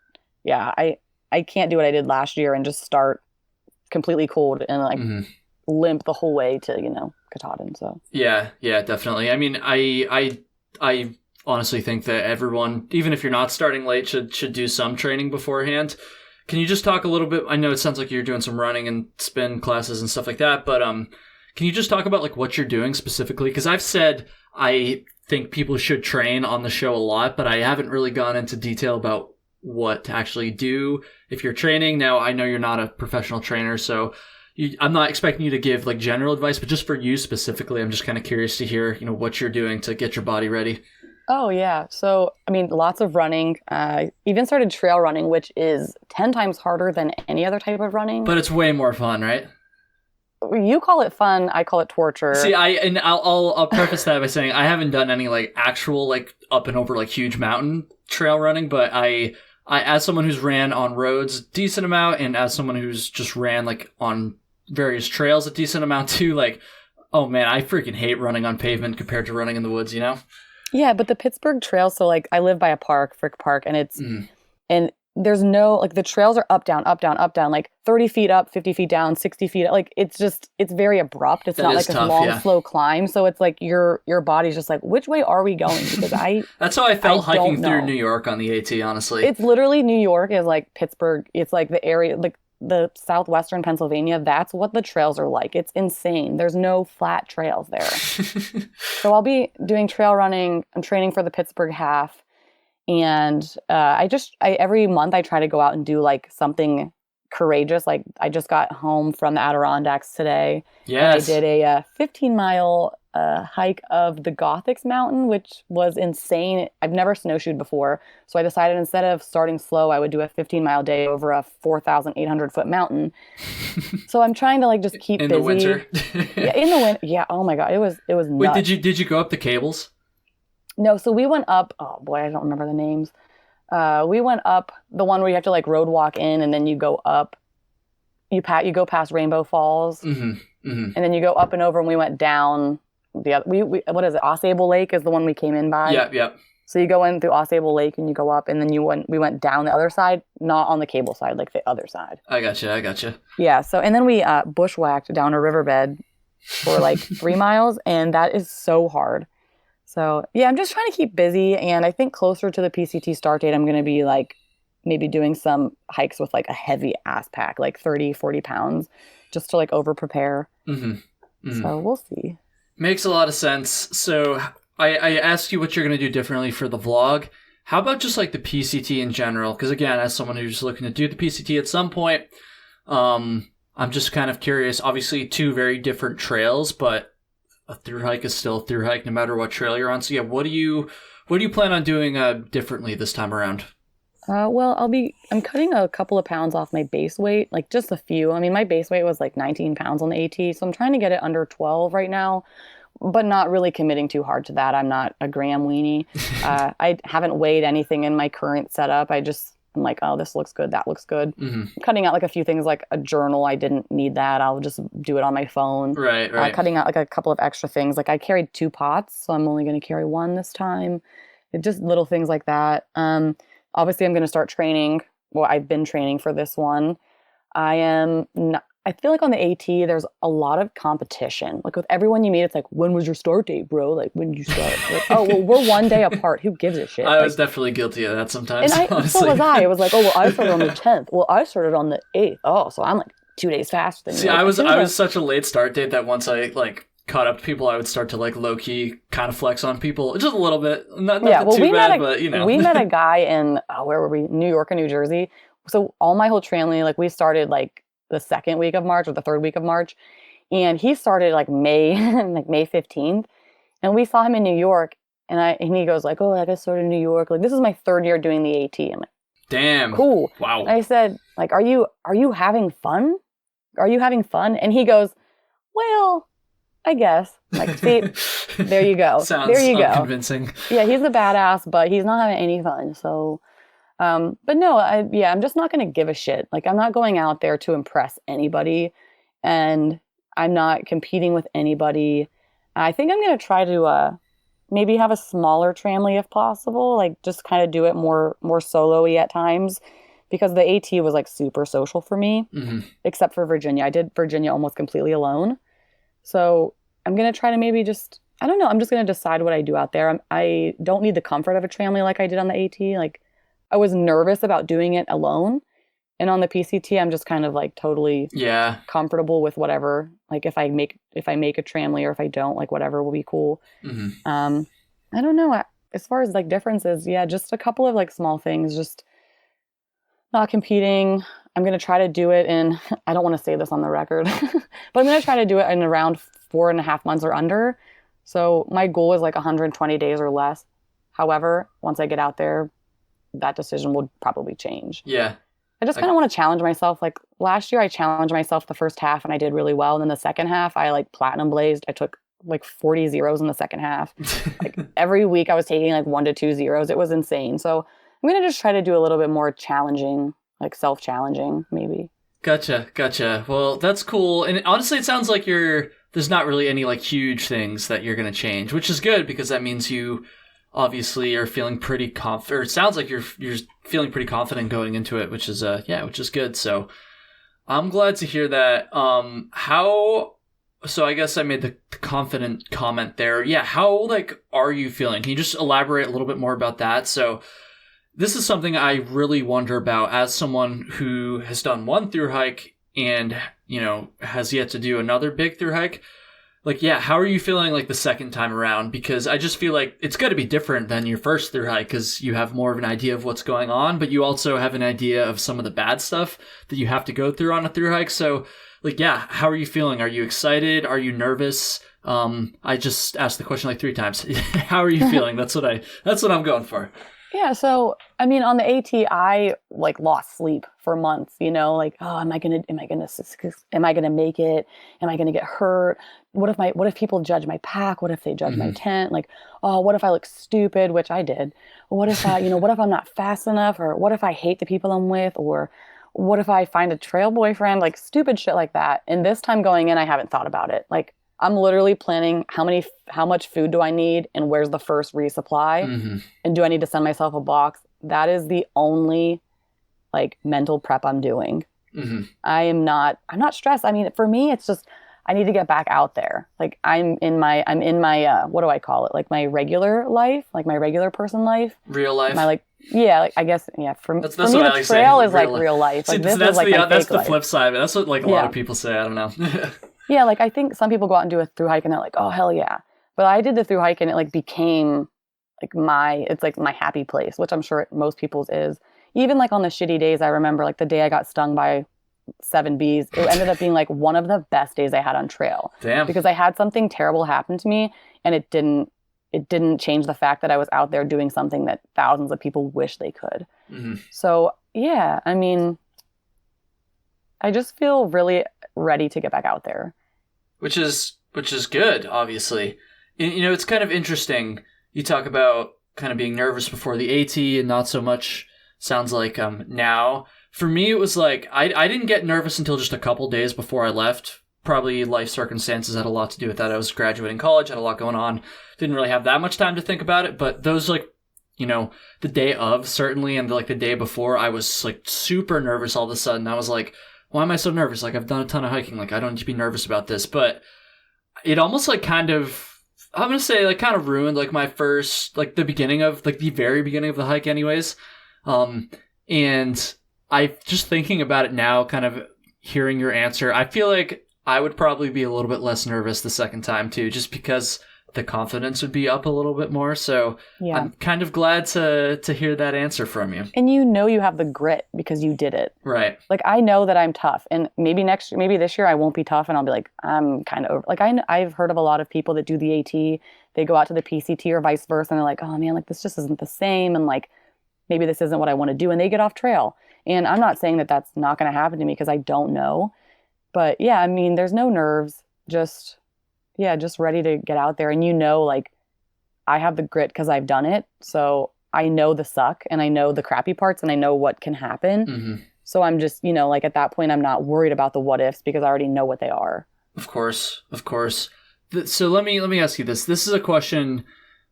I can't do what I did last year and just start completely cold and like limp the whole way to, Katahdin. So yeah, definitely. I mean, I honestly think that everyone, even if you're not starting late, should do some training beforehand. Can you just talk a little bit? I know it sounds like you're doing some running and spin classes and stuff like that, but can you just talk about like what you're doing specifically? Because I've said I think people should train on the show a lot, but I haven't really gone into detail about what to actually do if you're training. Now, I know you're not a professional trainer, so I'm not expecting you to give like general advice, but just for you specifically, I'm just kind of curious to hear, what you're doing to get your body ready. Oh, yeah. So, lots of running. Even started trail running, which is 10 times harder than any other type of running. But it's way more fun, right? You call it fun. I call it torture. See, I'll preface that by saying I haven't done any like actual like up and over like huge mountain trail running, but I as someone who's ran on roads a decent amount, and as someone who's just ran like on various trails a decent amount too, like, oh man, I freaking hate running on pavement compared to running in the woods, Yeah, but the Pittsburgh Trail, so like I live by a park, Frick Park, and it's, and there's no, like the trails are up, down, like 30 feet up, 50 feet down, 60 feet, like it's very abrupt. It's not like a long, slow climb. So it's like your body's just like, which way are we going? Because that's how I felt hiking through New York on the AT, honestly. It's literally New York is like Pittsburgh. It's like the area, like the southwestern Pennsylvania, that's what the trails are like. It's insane. There's no flat trails there. So I'll be doing trail running. I'm training for the Pittsburgh half. And I every month I try to go out and do like something courageous. Like I just got home from the Adirondacks today. Yes. And I did a 15-mile hike of the Gothics mountain, which was insane. I've never snowshoed before. So I decided instead of starting slow, I would do a 15-mile day over a 4,800-foot mountain. So I'm trying to like just keep busy. In the winter? Yeah, in the winter. Yeah. Oh my God. It was nuts. Wait, did you go up the cables? No. So we went up. Oh boy, I don't remember the names. We went up the one where you have to like road walk in and then you go up. You go past Rainbow Falls, and then you go up and over. And we went down the other. We what is it? Ausable Lake is the one we came in by. Yep. So you go in through Ausable Lake and you go up, and then we went down the other side, not on the cable side, like the other side. I gotcha. Yeah. So and then we bushwhacked down a riverbed for like 3 miles, and that is so hard. So yeah, I'm just trying to keep busy, and I think closer to the PCT start date, I'm going to be like maybe doing some hikes with like a heavy ass pack, like 30, 40 pounds, just to like over prepare. So we'll see. Makes a lot of sense. So I asked you what you're going to do differently for the vlog. How about just like the PCT in general? Because again, as someone who's looking to do the PCT at some point, I'm just kind of curious. Obviously 2 very different trails, but a thru hike is still a thru hike no matter what trail you're on. So yeah, what do you plan on doing differently this time around? Well, I'm cutting a couple of pounds off my base weight, like just a few. I mean, my base weight was like 19 pounds on the AT, so I'm trying to get it under 12 right now, but not really committing too hard to that. I'm not a gram weenie. I haven't weighed anything in my current setup. I'm like, oh, this looks good. That looks good. Cutting out like a few things like a journal. I didn't need that. I'll just do it on my phone. Right. Cutting out like a couple of extra things. Like I carried 2 pots, so I'm only going to carry 1 this time. Just little things like that. Obviously, I'm going to start training. Well, I've been training for this one. I feel like on the AT, there's a lot of competition. Like with everyone you meet, it's like, when was your start date, bro? Like, when did you start? Like, oh, well, we're 1 day apart. Who gives a shit? I was definitely guilty of that sometimes, and honestly. So was I. It was like, oh, well, I started on the 10th. Well, I started on the 8th. Oh, so I'm like 2 days faster than you. See, I was such a late start date that once I like caught up to people, I would start to like low key kind of flex on people just a little bit. Not too bad, but you know. We met a guy in where were we? New York or New Jersey. So all my whole trailing, like we started like the 2nd week of March or the 3rd week of March, and he started like May 15th, and we saw him in New York, and he goes like, oh, I started in New York. Like this is my 3rd year doing the AT. I'm like, damn, cool. Wow. And I said like, are you having fun? Are you having fun? And he goes, well, I guess. Like, see, there you go. Sounds there you go. Unconvincing. Yeah, he's a badass, but he's not having any fun. So, but no, I'm just not going to give a shit. Like, I'm not going out there to impress anybody, and I'm not competing with anybody. I think I'm going to try to maybe have a smaller tramily if possible. Like, just kind of do it more solo-y at times, because the AT was like super social for me, except for Virginia. I did Virginia almost completely alone. So I'm going to try to maybe just, I don't know, I'm just going to decide what I do out there. I don't need the comfort of a tramily like I did on the AT. Like I was nervous about doing it alone. And on the PCT, I'm just kind of like totally comfortable with whatever. Like if I make a tramily or if I don't, like whatever will be cool. I don't know. As far as like differences, just a couple of like small things, just not competing. I'm going to try to do it in, I don't want to say this on the record, but I'm going to try to do it in around 4.5 months or under. So my goal is like 120 days or less. However, once I get out there, that decision will probably change. Yeah. I just kind of want to challenge myself. Like last year I challenged myself the first half and I did really well. And then the second half I like platinum blazed. I took like 40 zeros in the second half. Like every week I was taking like 1 to 2 zeros. It was insane. So I'm going to just try to do a little bit more challenging, like self-challenging maybe. Gotcha. Well, that's cool. And honestly, it sounds like there's not really any like huge things that you're going to change, which is good because that means you obviously are feeling pretty confident, or it sounds like you're feeling pretty confident going into it, which is good. So I'm glad to hear that. So I guess I made the confident comment there. Yeah. How like are you feeling? Can you just elaborate a little bit more about that? So this is something I really wonder about as someone who has done one thru hike and, you know, has yet to do another big thru hike. Like, yeah, how are you feeling like the second time around? Because I just feel like it's got to be different than your first thru hike because you have more of an idea of what's going on, but you also have an idea of some of the bad stuff that you have to go through on a thru hike. So, like, yeah, how are you feeling? Are you excited? Are you nervous? I just asked the question like 3 times. How are you feeling? That's what I'm going for. Yeah, so I mean, on the AT, I like lost sleep for months. You know, like, oh, am I gonna make it? Am I gonna get hurt? What if people judge my pack? What if they judge my tent? Like, oh, what if I look stupid? Which I did. What if what if I'm not fast enough? Or what if I hate the people I'm with? Or what if I find a trail boyfriend? Like stupid shit like that. And this time going in, I haven't thought about it. Like, I'm literally planning how much food do I need and where's the first resupply and do I need to send myself a box? That is the only like mental prep I'm doing. I'm not stressed. I mean, for me, it's just, I need to get back out there. Like I'm in my what do I call it? Like my regular life, like my regular person life. Real life. My like, yeah, like I guess, yeah. For me, the like trail is like real life. Like this is like my that's fake the flip life. side. That's what like a lot of people say. I don't know. Yeah, like I think some people go out and do a thru hike and they're like, oh, hell yeah. But I did the thru hike and it like became like it's like my happy place, which I'm sure most people's is. Even like on the shitty days, I remember like the day I got stung by 7 bees, it ended up being like one of the best days I had on trail. Damn. Because I had something terrible happen to me and it didn't change the fact that I was out there doing something that thousands of people wish they could. So yeah, I mean, I just feel really ready to get back out there. Which is good, obviously. You know, it's kind of interesting. You talk about kind of being nervous before the AT and not so much, sounds like, now. For me, it was like, I didn't get nervous until just a couple days before I left. Probably life circumstances had a lot to do with that. I was graduating college, had a lot going on. Didn't really have that much time to think about it. But those, like, you know, the day of, certainly, and like the day before, I was like super nervous all of a sudden. I was like, why am I so nervous? Like, I've done a ton of hiking. Like, I don't need to be nervous about this. But it almost, like, kind of, I'm going to say, like, kind of ruined, like, my first, like, the beginning of, like, the very beginning of the hike anyways. And I, just thinking about it now, kind of hearing your answer, I feel like I would probably be a little bit less nervous the second time, too, just because the confidence would be up a little bit more. So yeah. I'm kind of glad to hear that answer from you. And you know you have the grit because you did it. Right. Like I know that I'm tough, and maybe this year I won't be tough and I'll be like, I'm kind of over. Like I've heard of a lot of people that do the AT, they go out to the PCT or vice versa and they're like, oh man, like this just isn't the same. And like, maybe this isn't what I want to do. And they get off trail. And I'm not saying that that's not going to happen to me because I don't know. But yeah, I mean, there's no nerves, just ready to get out there. And you know, like, I have the grit because I've done it. So I know the suck and I know the crappy parts and I know what can happen. So I'm just, you know, like at that point, I'm not worried about the what ifs because I already know what they are. Of course. So let me ask you this. This is a question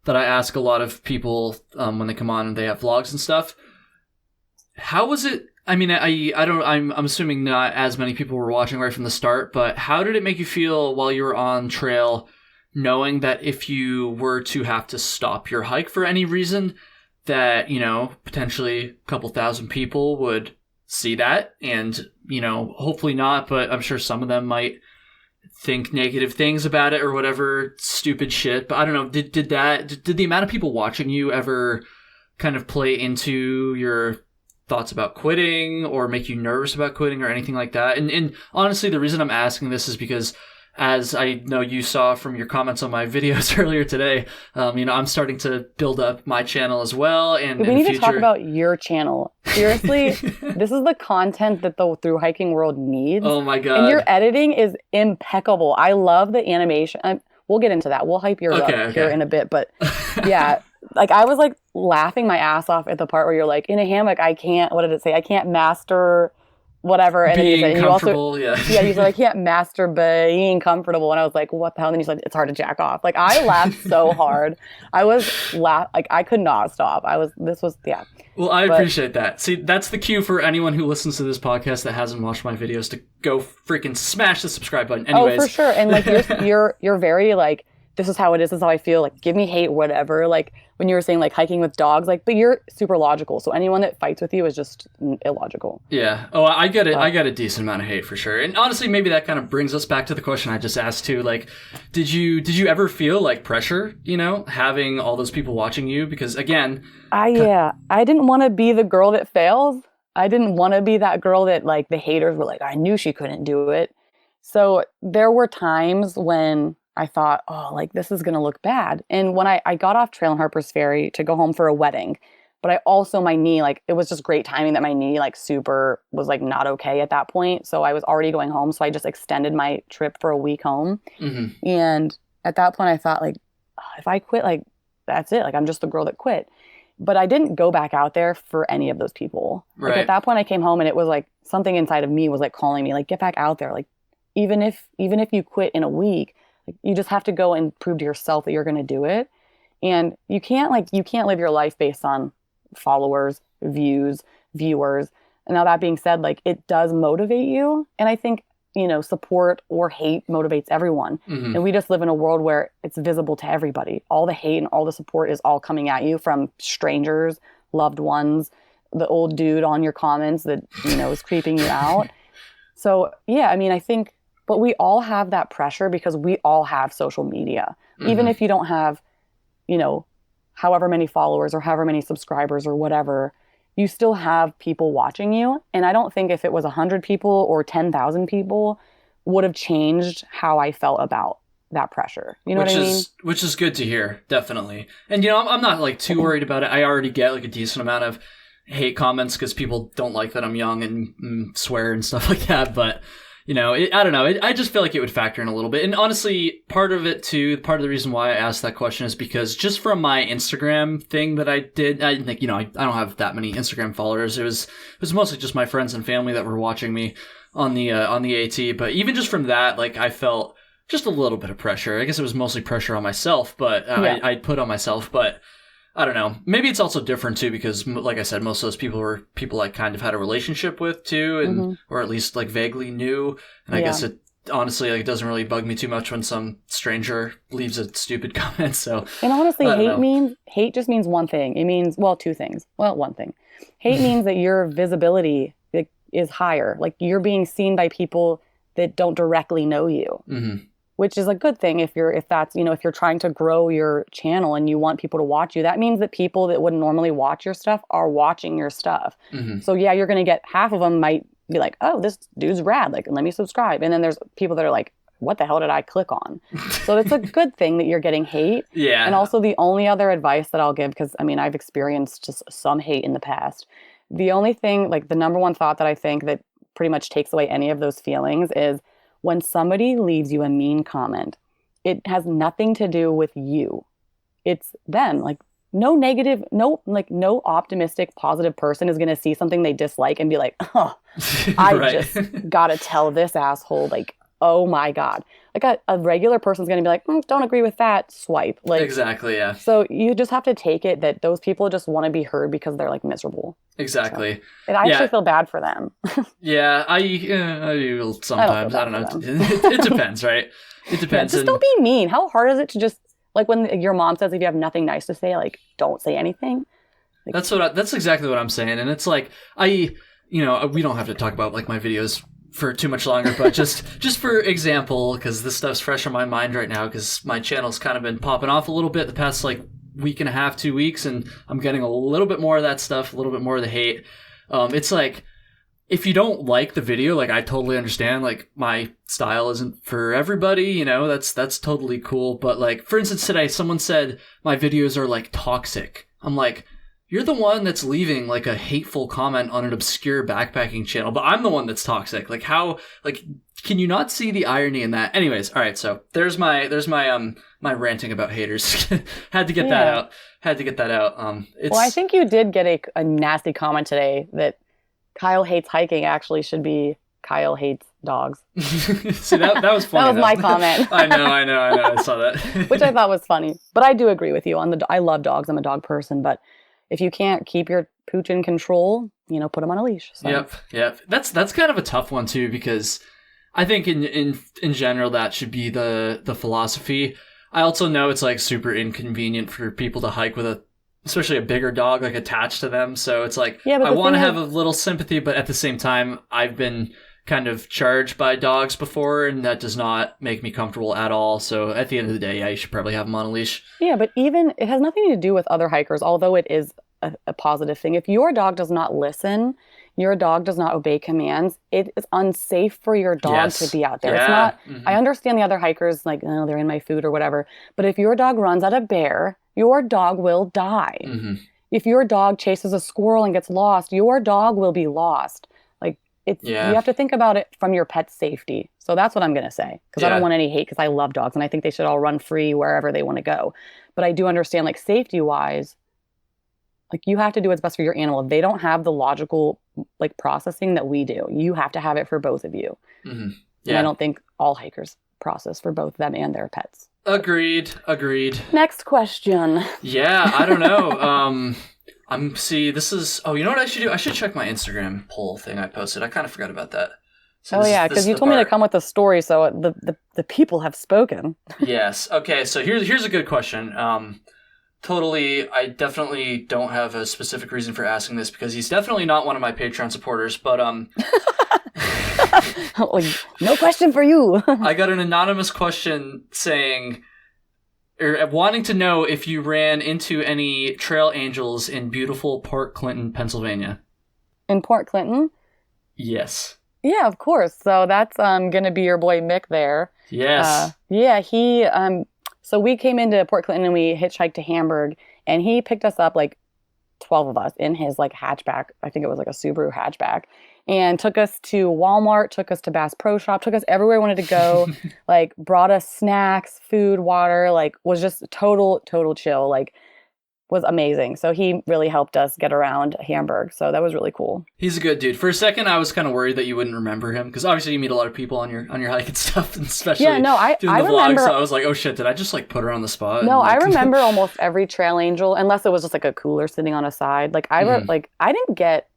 that I ask a lot of people when they come on and they have vlogs and stuff. How was it? I mean, I'm assuming not as many people were watching right from the start, but how did it make you feel while you were on trail, knowing that if you were to have to stop your hike for any reason, that, you know, potentially a couple thousand people would see that and, you know, hopefully not, but I'm sure some of them might think negative things about it or whatever stupid shit. But I don't know, did the amount of people watching you ever kind of play into your thoughts about quitting or make you nervous about quitting or anything like that? And honestly, the reason I'm asking this is because, as I know you saw from your comments on my videos earlier today, you know, I'm starting to build up my channel as well. And we need to talk about your channel. Seriously, this is the content that the thru hiking world needs. Oh my God. And your editing is impeccable. I love the animation. We'll get into that. We'll hype yours up here in a bit. But yeah, like I was like laughing my ass off at the part where you're like, in a hammock, I can't, what did it say? I can't master whatever. And being then comfortable, you said I can't master being comfortable. And I was like, what the hell? And then you said, it's hard to jack off. Like I laughed so hard. I was like I could not stop. Well, I appreciate that. See, that's the cue for anyone who listens to this podcast that hasn't watched my videos to go freaking smash the subscribe button. Anyways. Oh, for sure. And like you're very like this is how it is. This is how I feel. Like, give me hate, whatever. Like, when you were saying, like, hiking with dogs, like, but you're super logical. So anyone that fights with you is just illogical. Yeah. Oh, I get it. I got a decent amount of hate for sure. And honestly, maybe that kind of brings us back to the question I just asked too. Like, did you ever feel like pressure, having all those people watching you? Because again, I didn't want to be the girl that fails. I didn't want to be that girl that, like, the haters were like, I knew she couldn't do it. So there were times when I thought, oh, like, this is going to look bad. And when I got off trail in Harper's Ferry to go home for a wedding, but I also, my knee, like, it was just great timing that my knee, like, super was, like, not okay at that point. So I was already going home. So I just extended my trip for a week home. Mm-hmm. And at that point I thought, like, if I quit, like, that's it. Like, I'm just the girl that quit. But I didn't go back out there for any of those people. Right. Like, at that point I came home and it was like something inside of me was like calling me, like, get back out there. Like, even if you quit in a week, you just have to go and prove to yourself that you're going to do it. And you can't live your life based on followers, views, viewers. And now that being said, like, it does motivate you. And I think, support or hate motivates everyone. Mm-hmm. And we just live in a world where it's visible to everybody. All the hate and all the support is all coming at you from strangers, loved ones, the old dude on your comments that, is creeping you out. So, yeah, I mean, I think, but we all have that pressure because we all have social media. Mm-hmm. Even if you don't have, however many followers or however many subscribers or whatever, you still have people watching you. And I don't think if it was 100 people or 10,000 people would have changed how I felt about that pressure. You know what I mean? Which is good to hear, definitely. And, I'm not, like, too worried about it. I already get, like, a decent amount of hate comments because people don't like that I'm young and swear and stuff like that. But I don't know. I just feel like it would factor in a little bit. And honestly, part of it too, part of the reason why I asked that question is because just from my Instagram thing that I did, I think, I don't have that many Instagram followers. It was mostly just my friends and family that were watching me on the AT. But even just from that, like, I felt just a little bit of pressure. I guess it was mostly pressure on myself, but I put on myself, but I don't know. Maybe it's also different too because, like I said, most of those people were people I kind of had a relationship with too, and mm-hmm. or at least like vaguely knew. And I guess it honestly, like, it doesn't really bug me too much when some stranger leaves a stupid comment. So, and honestly, hate just means one thing. It means, well, two things. Well, one thing. Hate means that your visibility is higher. Like, you're being seen by people that don't directly know you. Mm-hmm. Which is a good thing if you're trying to grow your channel and you want people to watch you. That means that people that wouldn't normally watch your stuff are watching your stuff. Mm-hmm. So yeah, you're going to get half of them might be like, oh, this dude's rad. Like, let me subscribe. And then there's people that are like, what the hell did I click on? So it's a good thing that you're getting hate. Yeah. And also the only other advice that I'll give, because I mean, I've experienced just some hate in the past. The only thing, like, the number one thought that I think that pretty much takes away any of those feelings is, when somebody leaves you a mean comment, it has nothing to do with you. It's them. Like, no optimistic, positive person is going to see something they dislike and be like, oh, I just got to tell this asshole, like, oh my God. Like, a regular person's going to be like, don't agree with that, swipe. Like, exactly, yeah. So you just have to take it that those people just want to be heard because they're, like, miserable. Exactly. So, and I actually feel bad for them. Yeah, I do sometimes. I don't know. It depends, right? It depends. Yeah, just don't be mean. How hard is it to just, like, when your mom says if you have nothing nice to say, like, don't say anything? Like, that's exactly what I'm saying. And it's like, we don't have to talk about, like, my videos for too much longer, but just for example, because this stuff's fresh on my mind right now, because my channel's kind of been popping off a little bit the past, like, week and a half, 2 weeks, and I'm getting a little bit more of that stuff, a little bit more of the hate. It's like, if you don't like the video, like, I totally understand, like, my style isn't for everybody, that's totally cool. But, like, for instance, today someone said my videos are, like, toxic. I'm like, you're the one that's leaving, like, a hateful comment on an obscure backpacking channel, but I'm the one that's toxic. Like, how, like, can you not see the irony in that? Anyways, all right, so there's my my ranting about haters. Had to get that out. Well, I think you did get a nasty comment today that Kyle hates hiking actually should be Kyle hates dogs. See, that was funny. That was my comment. I know. I saw that. Which I thought was funny. But I do agree with you on I love dogs. I'm a dog person, but if you can't keep your pooch in control, put them on a leash. So. Yep. That's kind of a tough one too, because I think in general that should be the philosophy. I also know it's like super inconvenient for people to hike with especially a bigger dog like attached to them. So it's like, I want to have a little sympathy, but at the same time, I've been kind of charged by dogs before, and that does not make me comfortable at all. So at the end of the day, yeah, you should probably have them on a leash. Yeah, but even it has nothing to do with other hikers, although it is a positive thing. If your dog does not listen, your dog does not obey commands, it is unsafe for your dog to be out there. Yeah. It's not, I understand the other hikers, like, oh, they're in my food or whatever. But if your dog runs at a bear, your dog will die. If your dog chases a squirrel and gets lost, your dog will be lost. You have to think about it from your pet's safety. So that's what I'm going to say. Because I don't want any hate, because I love dogs and I think they should all run free wherever they want to go. But I do understand, like, safety-wise, like, you have to do what's best for your animal. They don't have the logical, like, processing that we do. You have to have it for both of you. And I don't think all hikers process for both them and their pets. Agreed. Next question. Yeah, I don't know. This is, you know what I should do? I should check my Instagram poll thing I posted. I kind of forgot about that. So because you told me to come with a story, so the people have spoken. Yes. Okay, so here's a good question. Totally, I definitely don't have a specific reason for asking this, because he's definitely not one of my Patreon supporters, but no question for you. I got an anonymous question saying, or wanting to know if you ran into any trail angels in beautiful Port Clinton, Pennsylvania. In Port Clinton? Yes. Yeah, of course. So that's gonna be your boy Mick there. Yes. He so we came into Port Clinton and we hitchhiked to Hamburg, and he picked us up, like 12 of us, in his like hatchback. I think it was like a Subaru hatchback. And took us to Walmart, took us to Bass Pro Shop, took us everywhere we wanted to go, like brought us snacks, food, water, like was just total chill, like was amazing. So he really helped us get around Hamburg. So that was really cool. He's a good dude. For a second, I was kind of worried that you wouldn't remember him, because obviously you meet a lot of people on your hike and stuff, and especially doing the vlog. So I was like, oh shit, did I just like put her on the spot? No, I remember almost every trail angel, unless it was just like a cooler sitting on a side. Like I didn't get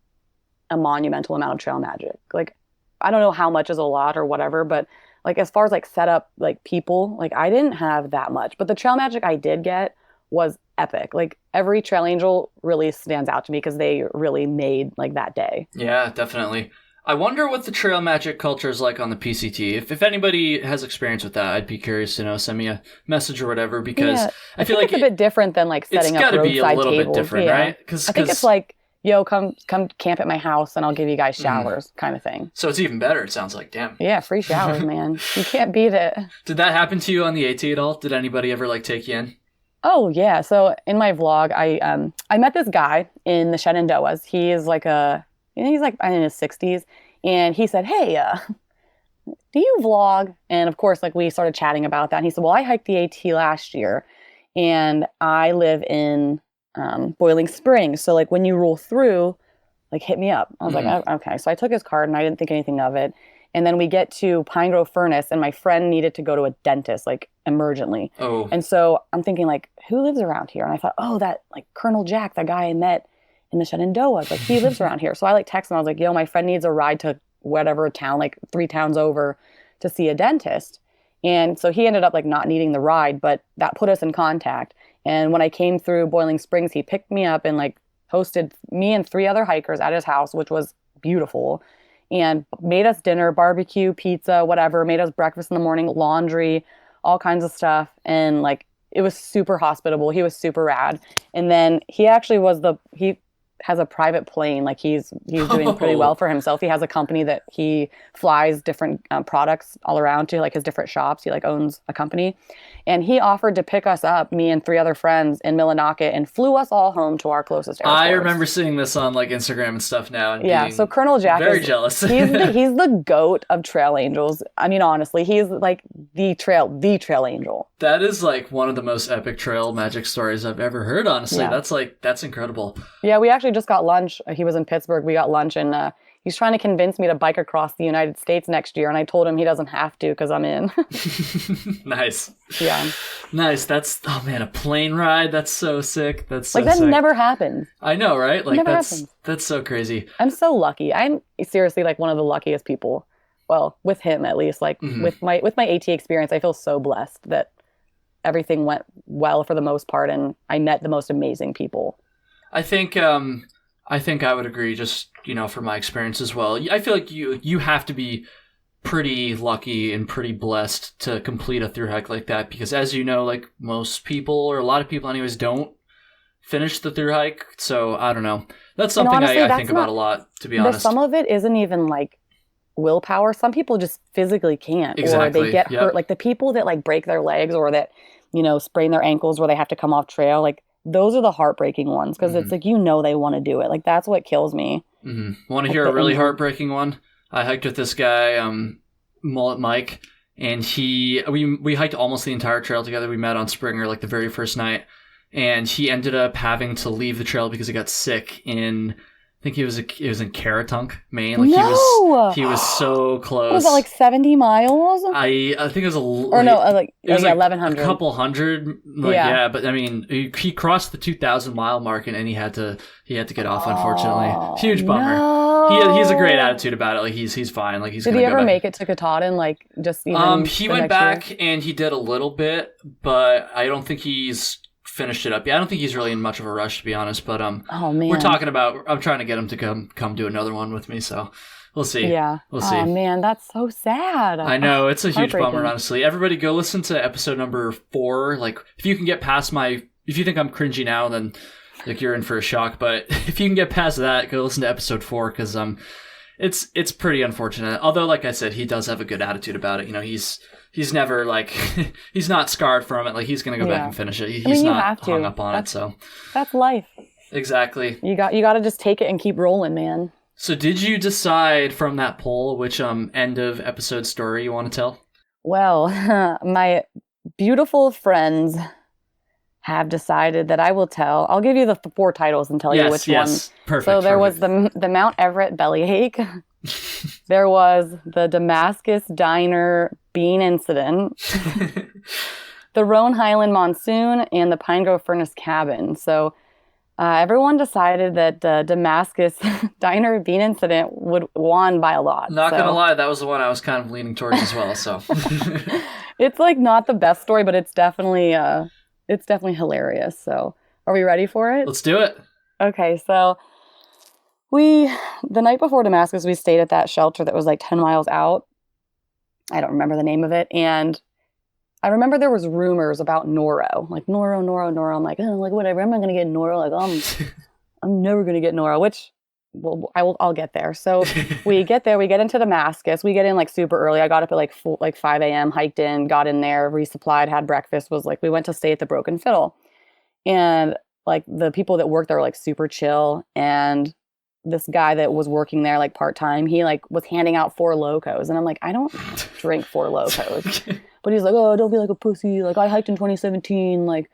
a monumental amount of trail magic. Like, I don't know how much is a lot or whatever, but like as far as like setup, like people, like I didn't have that much. But the trail magic I did get was epic. Like every trail angel really stands out to me because they really made like that day. Yeah, definitely. I wonder what the trail magic culture is like on the PCT. If anybody has experience with that, I'd be curious to know. Send me a message or whatever, because I feel like it's a bit different than like setting up roadside tables. It's got to be a little bit different, right? I think it's like, yo, come camp at my house and I'll give you guys showers kind of thing. So it's even better, it sounds like. Damn. Yeah, free showers, man. You can't beat it. Did that happen to you on the AT at all? Did anybody ever like take you in? Oh, yeah. So in my vlog, I met this guy in the Shenandoahs. He is like he's like in his 60s. And he said, hey, do you vlog? And of course, like we started chatting about that. And he said, well, I hiked the AT last year and I live in Boiling Springs. So like when you roll through, like hit me up. I was like, oh, okay. So I took his card and I didn't think anything of it. And then we get to Pine Grove Furnace and my friend needed to go to a dentist, like emergently. Oh. And so I'm thinking like, who lives around here? And I thought, oh, that like Colonel Jack, that guy I met in the Shenandoahs, like he lives around here. So I like texted him. I was like, yo, my friend needs a ride to whatever town, like 3 towns over to see a dentist. And so he ended up like not needing the ride, but that put us in contact. And when I came through Boiling Springs, he picked me up and like hosted me and 3 other hikers at his house, which was beautiful, and made us dinner, barbecue, pizza, whatever, made us breakfast in the morning, laundry, all kinds of stuff. And like, it was super hospitable. He was super rad. And then he actually he has a private plane. Like he's doing pretty well for himself. He has a company that he flies different products all around to, like his different shops. He like owns a company, and he offered to pick us up, me and 3 other friends, in Millinocket, and flew us all home to our closest airport. I remember seeing this on like Instagram and stuff now. And yeah, so Colonel Jack very jealous. he's the goat of trail angels. I mean, honestly, he's like the trail angel. That is like one of the most epic trail magic stories I've ever heard, honestly. Yeah. That's incredible. Yeah, we actually just got lunch. He was in Pittsburgh. We got lunch, and he's trying to convince me to bike across the United States next year. And I told him he doesn't have to because I'm in. Nice. Yeah. Nice. Oh man, a plane ride. That's so sick. That's so like that sick. Never happens. I know, right? Like never happens. That's so crazy. I'm so lucky. I'm seriously like one of the luckiest people. Well, with him at least. Like with my AT experience, I feel so blessed that everything went well for the most part, and I met the most amazing people. I think I would agree, just, from my experience as well. I feel like you have to be pretty lucky and pretty blessed to complete a thru hike like that, because as you know, like most people, or a lot of people anyways, don't finish the thru hike. So I don't know. That's something honestly, I think about a lot, to be honest. Some of it isn't even like willpower. Some people just physically can't, exactly. Or they get hurt. Like the people that like break their legs or that, sprain their ankles where they have to come off trail, like those are the heartbreaking ones, because it's like, they want to do it. Like that's what kills me. Want to hear a really heartbreaking one? I hiked with this guy, Mullet Mike, and we hiked almost the entire trail together. We met on Springer like the very first night, and he ended up having to leave the trail because he got sick in, I think it was in Caratunk, Maine. Like he was so close. Was it like 70 miles? I think it was it was 1,100. A couple hundred. But I mean, he crossed the 2,000 mile mark, and he had to get off, unfortunately. Huge bummer. No. He has a great attitude about it. Like he's fine. Like did he ever make it to Katahdin? Like just even he went back and he did a little bit, but I don't think he's finished it up. Yeah, I don't think he's really in much of a rush, to be honest. But oh man, we're talking about. I'm trying to get him to come do another one with me. So we'll see. Yeah, we'll see. Oh man, that's so sad. I know, it's a huge bummer. Honestly, everybody go listen to episode number 4. Like, if you can get past if you think I'm cringy now, then like you're in for a shock. But if you can get past that, go listen to episode 4, because it's pretty unfortunate. Although, like I said, he does have a good attitude about it. He's never like he's not scarred from it. Like he's gonna go back and finish it. He's not hung up on it. So that's life. Exactly. You got to just take it and keep rolling, man. So did you decide from that poll which end of episode story you want to tell? Well, my beautiful friends have decided that I will tell. I'll give you the 4 titles and tell you which one. Perfect. So there was the Mount Everett bellyache. There was the Damascus Diner bean incident, the Roan Highland monsoon, and the Pine Grove Furnace cabin. So everyone decided that the Damascus Diner bean incident won by a lot. Not gonna lie, that was the one I was kind of leaning towards as well. So it's like not the best story, but it's definitely hilarious. So are we ready for it? Let's do it. Okay, so the night before Damascus, we stayed at that shelter that was like 10 miles out. I don't remember the name of it. And I remember there was rumors about noro. Like, noro. I'm like, whatever. I'm not going to get noro. Like, I'm never going to get noro, which I'll get there. So we get there. We get into Damascus. We get in like super early. I got up at like 5 a.m., hiked in, got in there, resupplied, had breakfast. We went to stay at the Broken Fiddle. And like the people that work there were like super chill. And this guy that was working there like part-time, he like was handing out 4 Locos, and I'm like, I don't drink 4 Locos. But he's like, oh, don't be like a pussy, like I hiked in 2017, like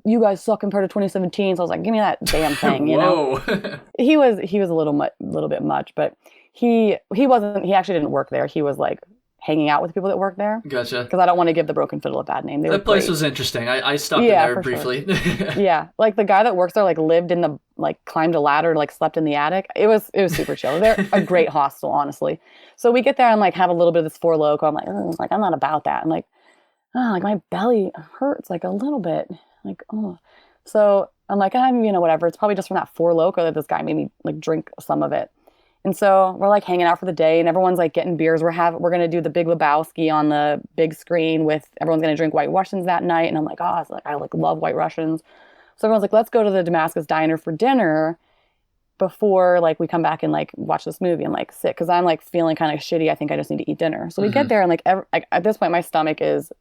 you guys suck compared to 2017. So I was like, give me that damn thing, you know. He was a little bit much, but he actually didn't work there. He was like hanging out with people that work there. Gotcha. Because I don't want to give the Broken Fiddle a bad name. That place was interesting. I stopped in there briefly. Sure. Yeah, like the guy that works there, like lived in climbed a ladder, like slept in the attic. It was super chill. They're a great hostel, honestly. So we get there and like have a little bit of this 4 Loco. I'm like, I'm not about that. I'm like, like my belly hurts like a little bit. Like, oh. So I'm like, whatever. It's probably just from that 4 Loco that this guy made me like drink some of it. And so we're like hanging out for the day, and everyone's like getting beers. We're going to do the Big Lebowski on the big screen with everyone's going to drink White Russians that night. And I'm like, I love White Russians. So everyone's like, let's go to the Damascus Diner for dinner before like we come back and like watch this movie and like sit. Cause I'm like feeling kind of shitty. I think I just need to eat dinner. So we get there and like at this point, my stomach is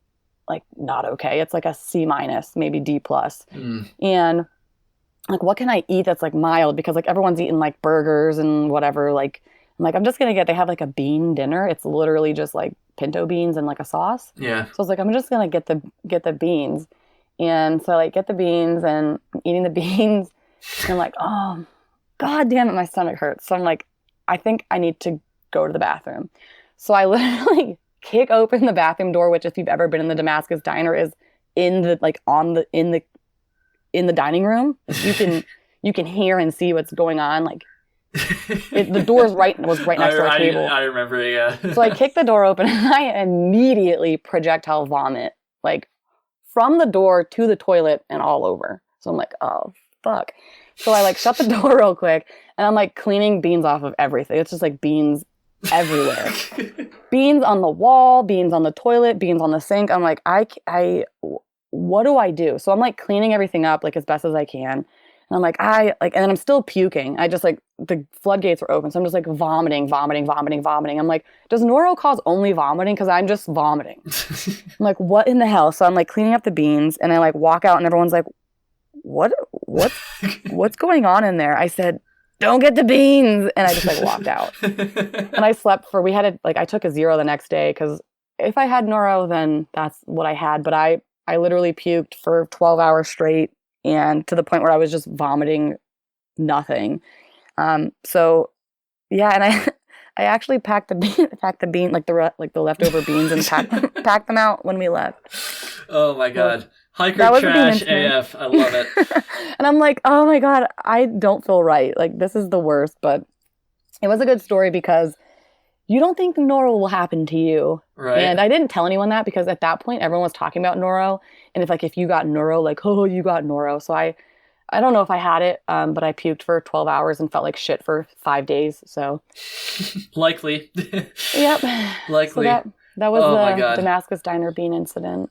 like not okay. It's like a C-, maybe D+. And like, what can I eat that's like mild? Because like everyone's eating like burgers and whatever. Like, I'm like, I'm just going to they have like a bean dinner. It's literally just like pinto beans and like a sauce. Yeah. So I was like, I'm just going to get the beans. And so I like get the beans and I'm eating the beans. And I'm like, oh, God damn it, my stomach hurts. So I'm like, I think I need to go to the bathroom. So I literally kick open the bathroom door, which if you've ever been in the Damascus Diner is in the dining room. You can hear and see what's going on. Like the door was right next to our table. I remember, yeah. So I kick the door open and I immediately projectile vomit like from the door to the toilet and all over. So I'm like, oh, fuck. So I like shut the door real quick and I'm like cleaning beans off of everything. It's just like beans everywhere. Beans on the wall, beans on the toilet, beans on the sink. I'm like, what do I do? So I'm like cleaning everything up like as best as I can. And I'm like, and then I'm still puking. I just like, the floodgates were open. So I'm just like vomiting. I'm like, does noro cause only vomiting? Because I'm just vomiting. I'm like, what in the hell? So I'm like cleaning up the beans and I like walk out and everyone's like, what's going on in there? I said, don't get the beans. And I just like walked out. And I slept I took a 0 the next day because if I had noro, then that's what I had. But I literally puked for 12 hours straight and to the point where I was just vomiting nothing. So yeah, and I actually packed the bean, like the leftover beans and packed them out when we left. Oh my God. Hiker trash AF. I love it. And I'm like, oh my God, I don't feel right. Like this is the worst, but it was a good story because you don't think noro will happen to you. Right. And I didn't tell anyone that because at that point everyone was talking about noro. And if you got noro, like, oh, you got noro. So I don't know if I had it, but I puked for 12 hours and felt like shit for 5 days. So likely. Yep. Likely. So that was the Damascus Diner bean incident.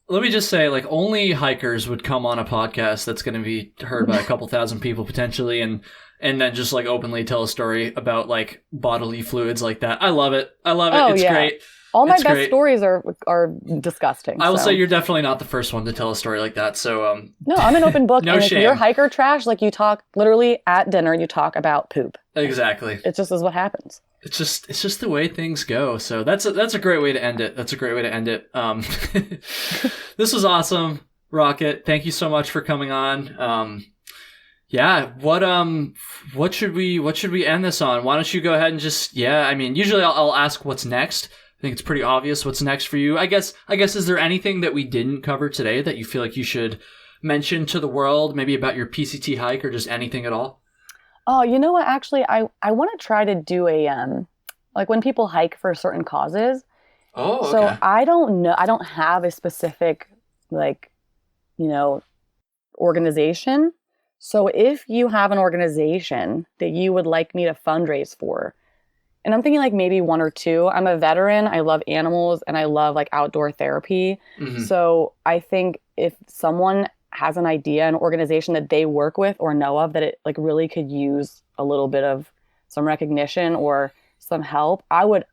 Let me just say, like, only hikers would come on a podcast that's going to be heard by a couple thousand people potentially, and then just like openly tell a story about like bodily fluids like that. I love it. Oh, it's great. All my best stories are disgusting. I will say you're definitely not the first one to tell a story like that. So no, I'm an open book. No and shame. If you're hiker trash, like you talk literally at dinner, you talk about poop. Exactly. It just is what happens. It's just the way things go. So that's a great way to end it. That's a great way to end it. This was awesome, Rocket. Thank you so much for coming on. Yeah, what should we end this on? Why don't you go ahead and usually I'll ask what's next. I think it's pretty obvious what's next for you. I guess is there anything that we didn't cover today that you feel like you should mention to the world, maybe about your PCT hike or just anything at all? Oh, you know what? Actually, I want to try to do a like when people hike for certain causes. Oh, okay. So I don't know. I don't have a specific organization. So if you have an organization that you would like me to fundraise for, and I'm thinking like maybe 1 or 2. I'm a veteran. I love animals and I love like outdoor therapy. Mm-hmm. So I think if someone has an idea, an organization that they work with or know of that it like really could use a little bit of some recognition or some help, I would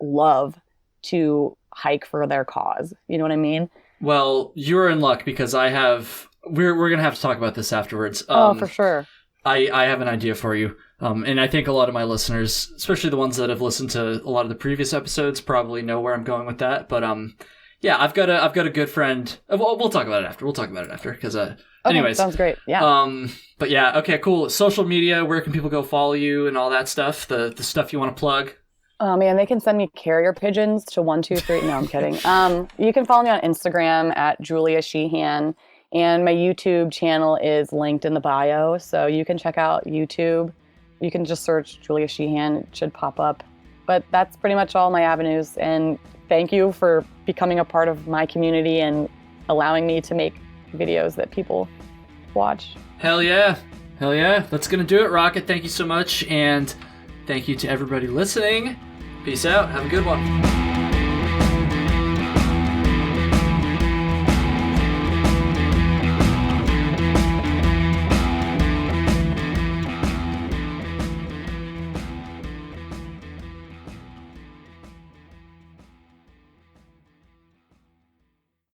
love to hike for their cause. You know what I mean? Well, you're in luck because we're going to have to talk about this afterwards. Oh, for sure. I have an idea for you. And I think a lot of my listeners, especially the ones that have listened to a lot of the previous episodes, probably know where I'm going with that. But yeah, I've got a good friend. We'll talk about it after. Because anyways, sounds great. Yeah. But yeah, okay, cool. Social media, where can people go follow you and all that stuff? The stuff you want to plug. Oh man, they can send me carrier pigeons to 123. No, I'm kidding. You can follow me on Instagram at Julia Sheehan. And my YouTube channel is linked in the bio, so you can check out YouTube. You can just search Julia Sheehan, it should pop up. But that's pretty much all my avenues. And thank you for becoming a part of my community and allowing me to make videos that people watch. Hell yeah. That's going to do it, Rocket. Thank you so much. And thank you to everybody listening. Peace out. Have a good one.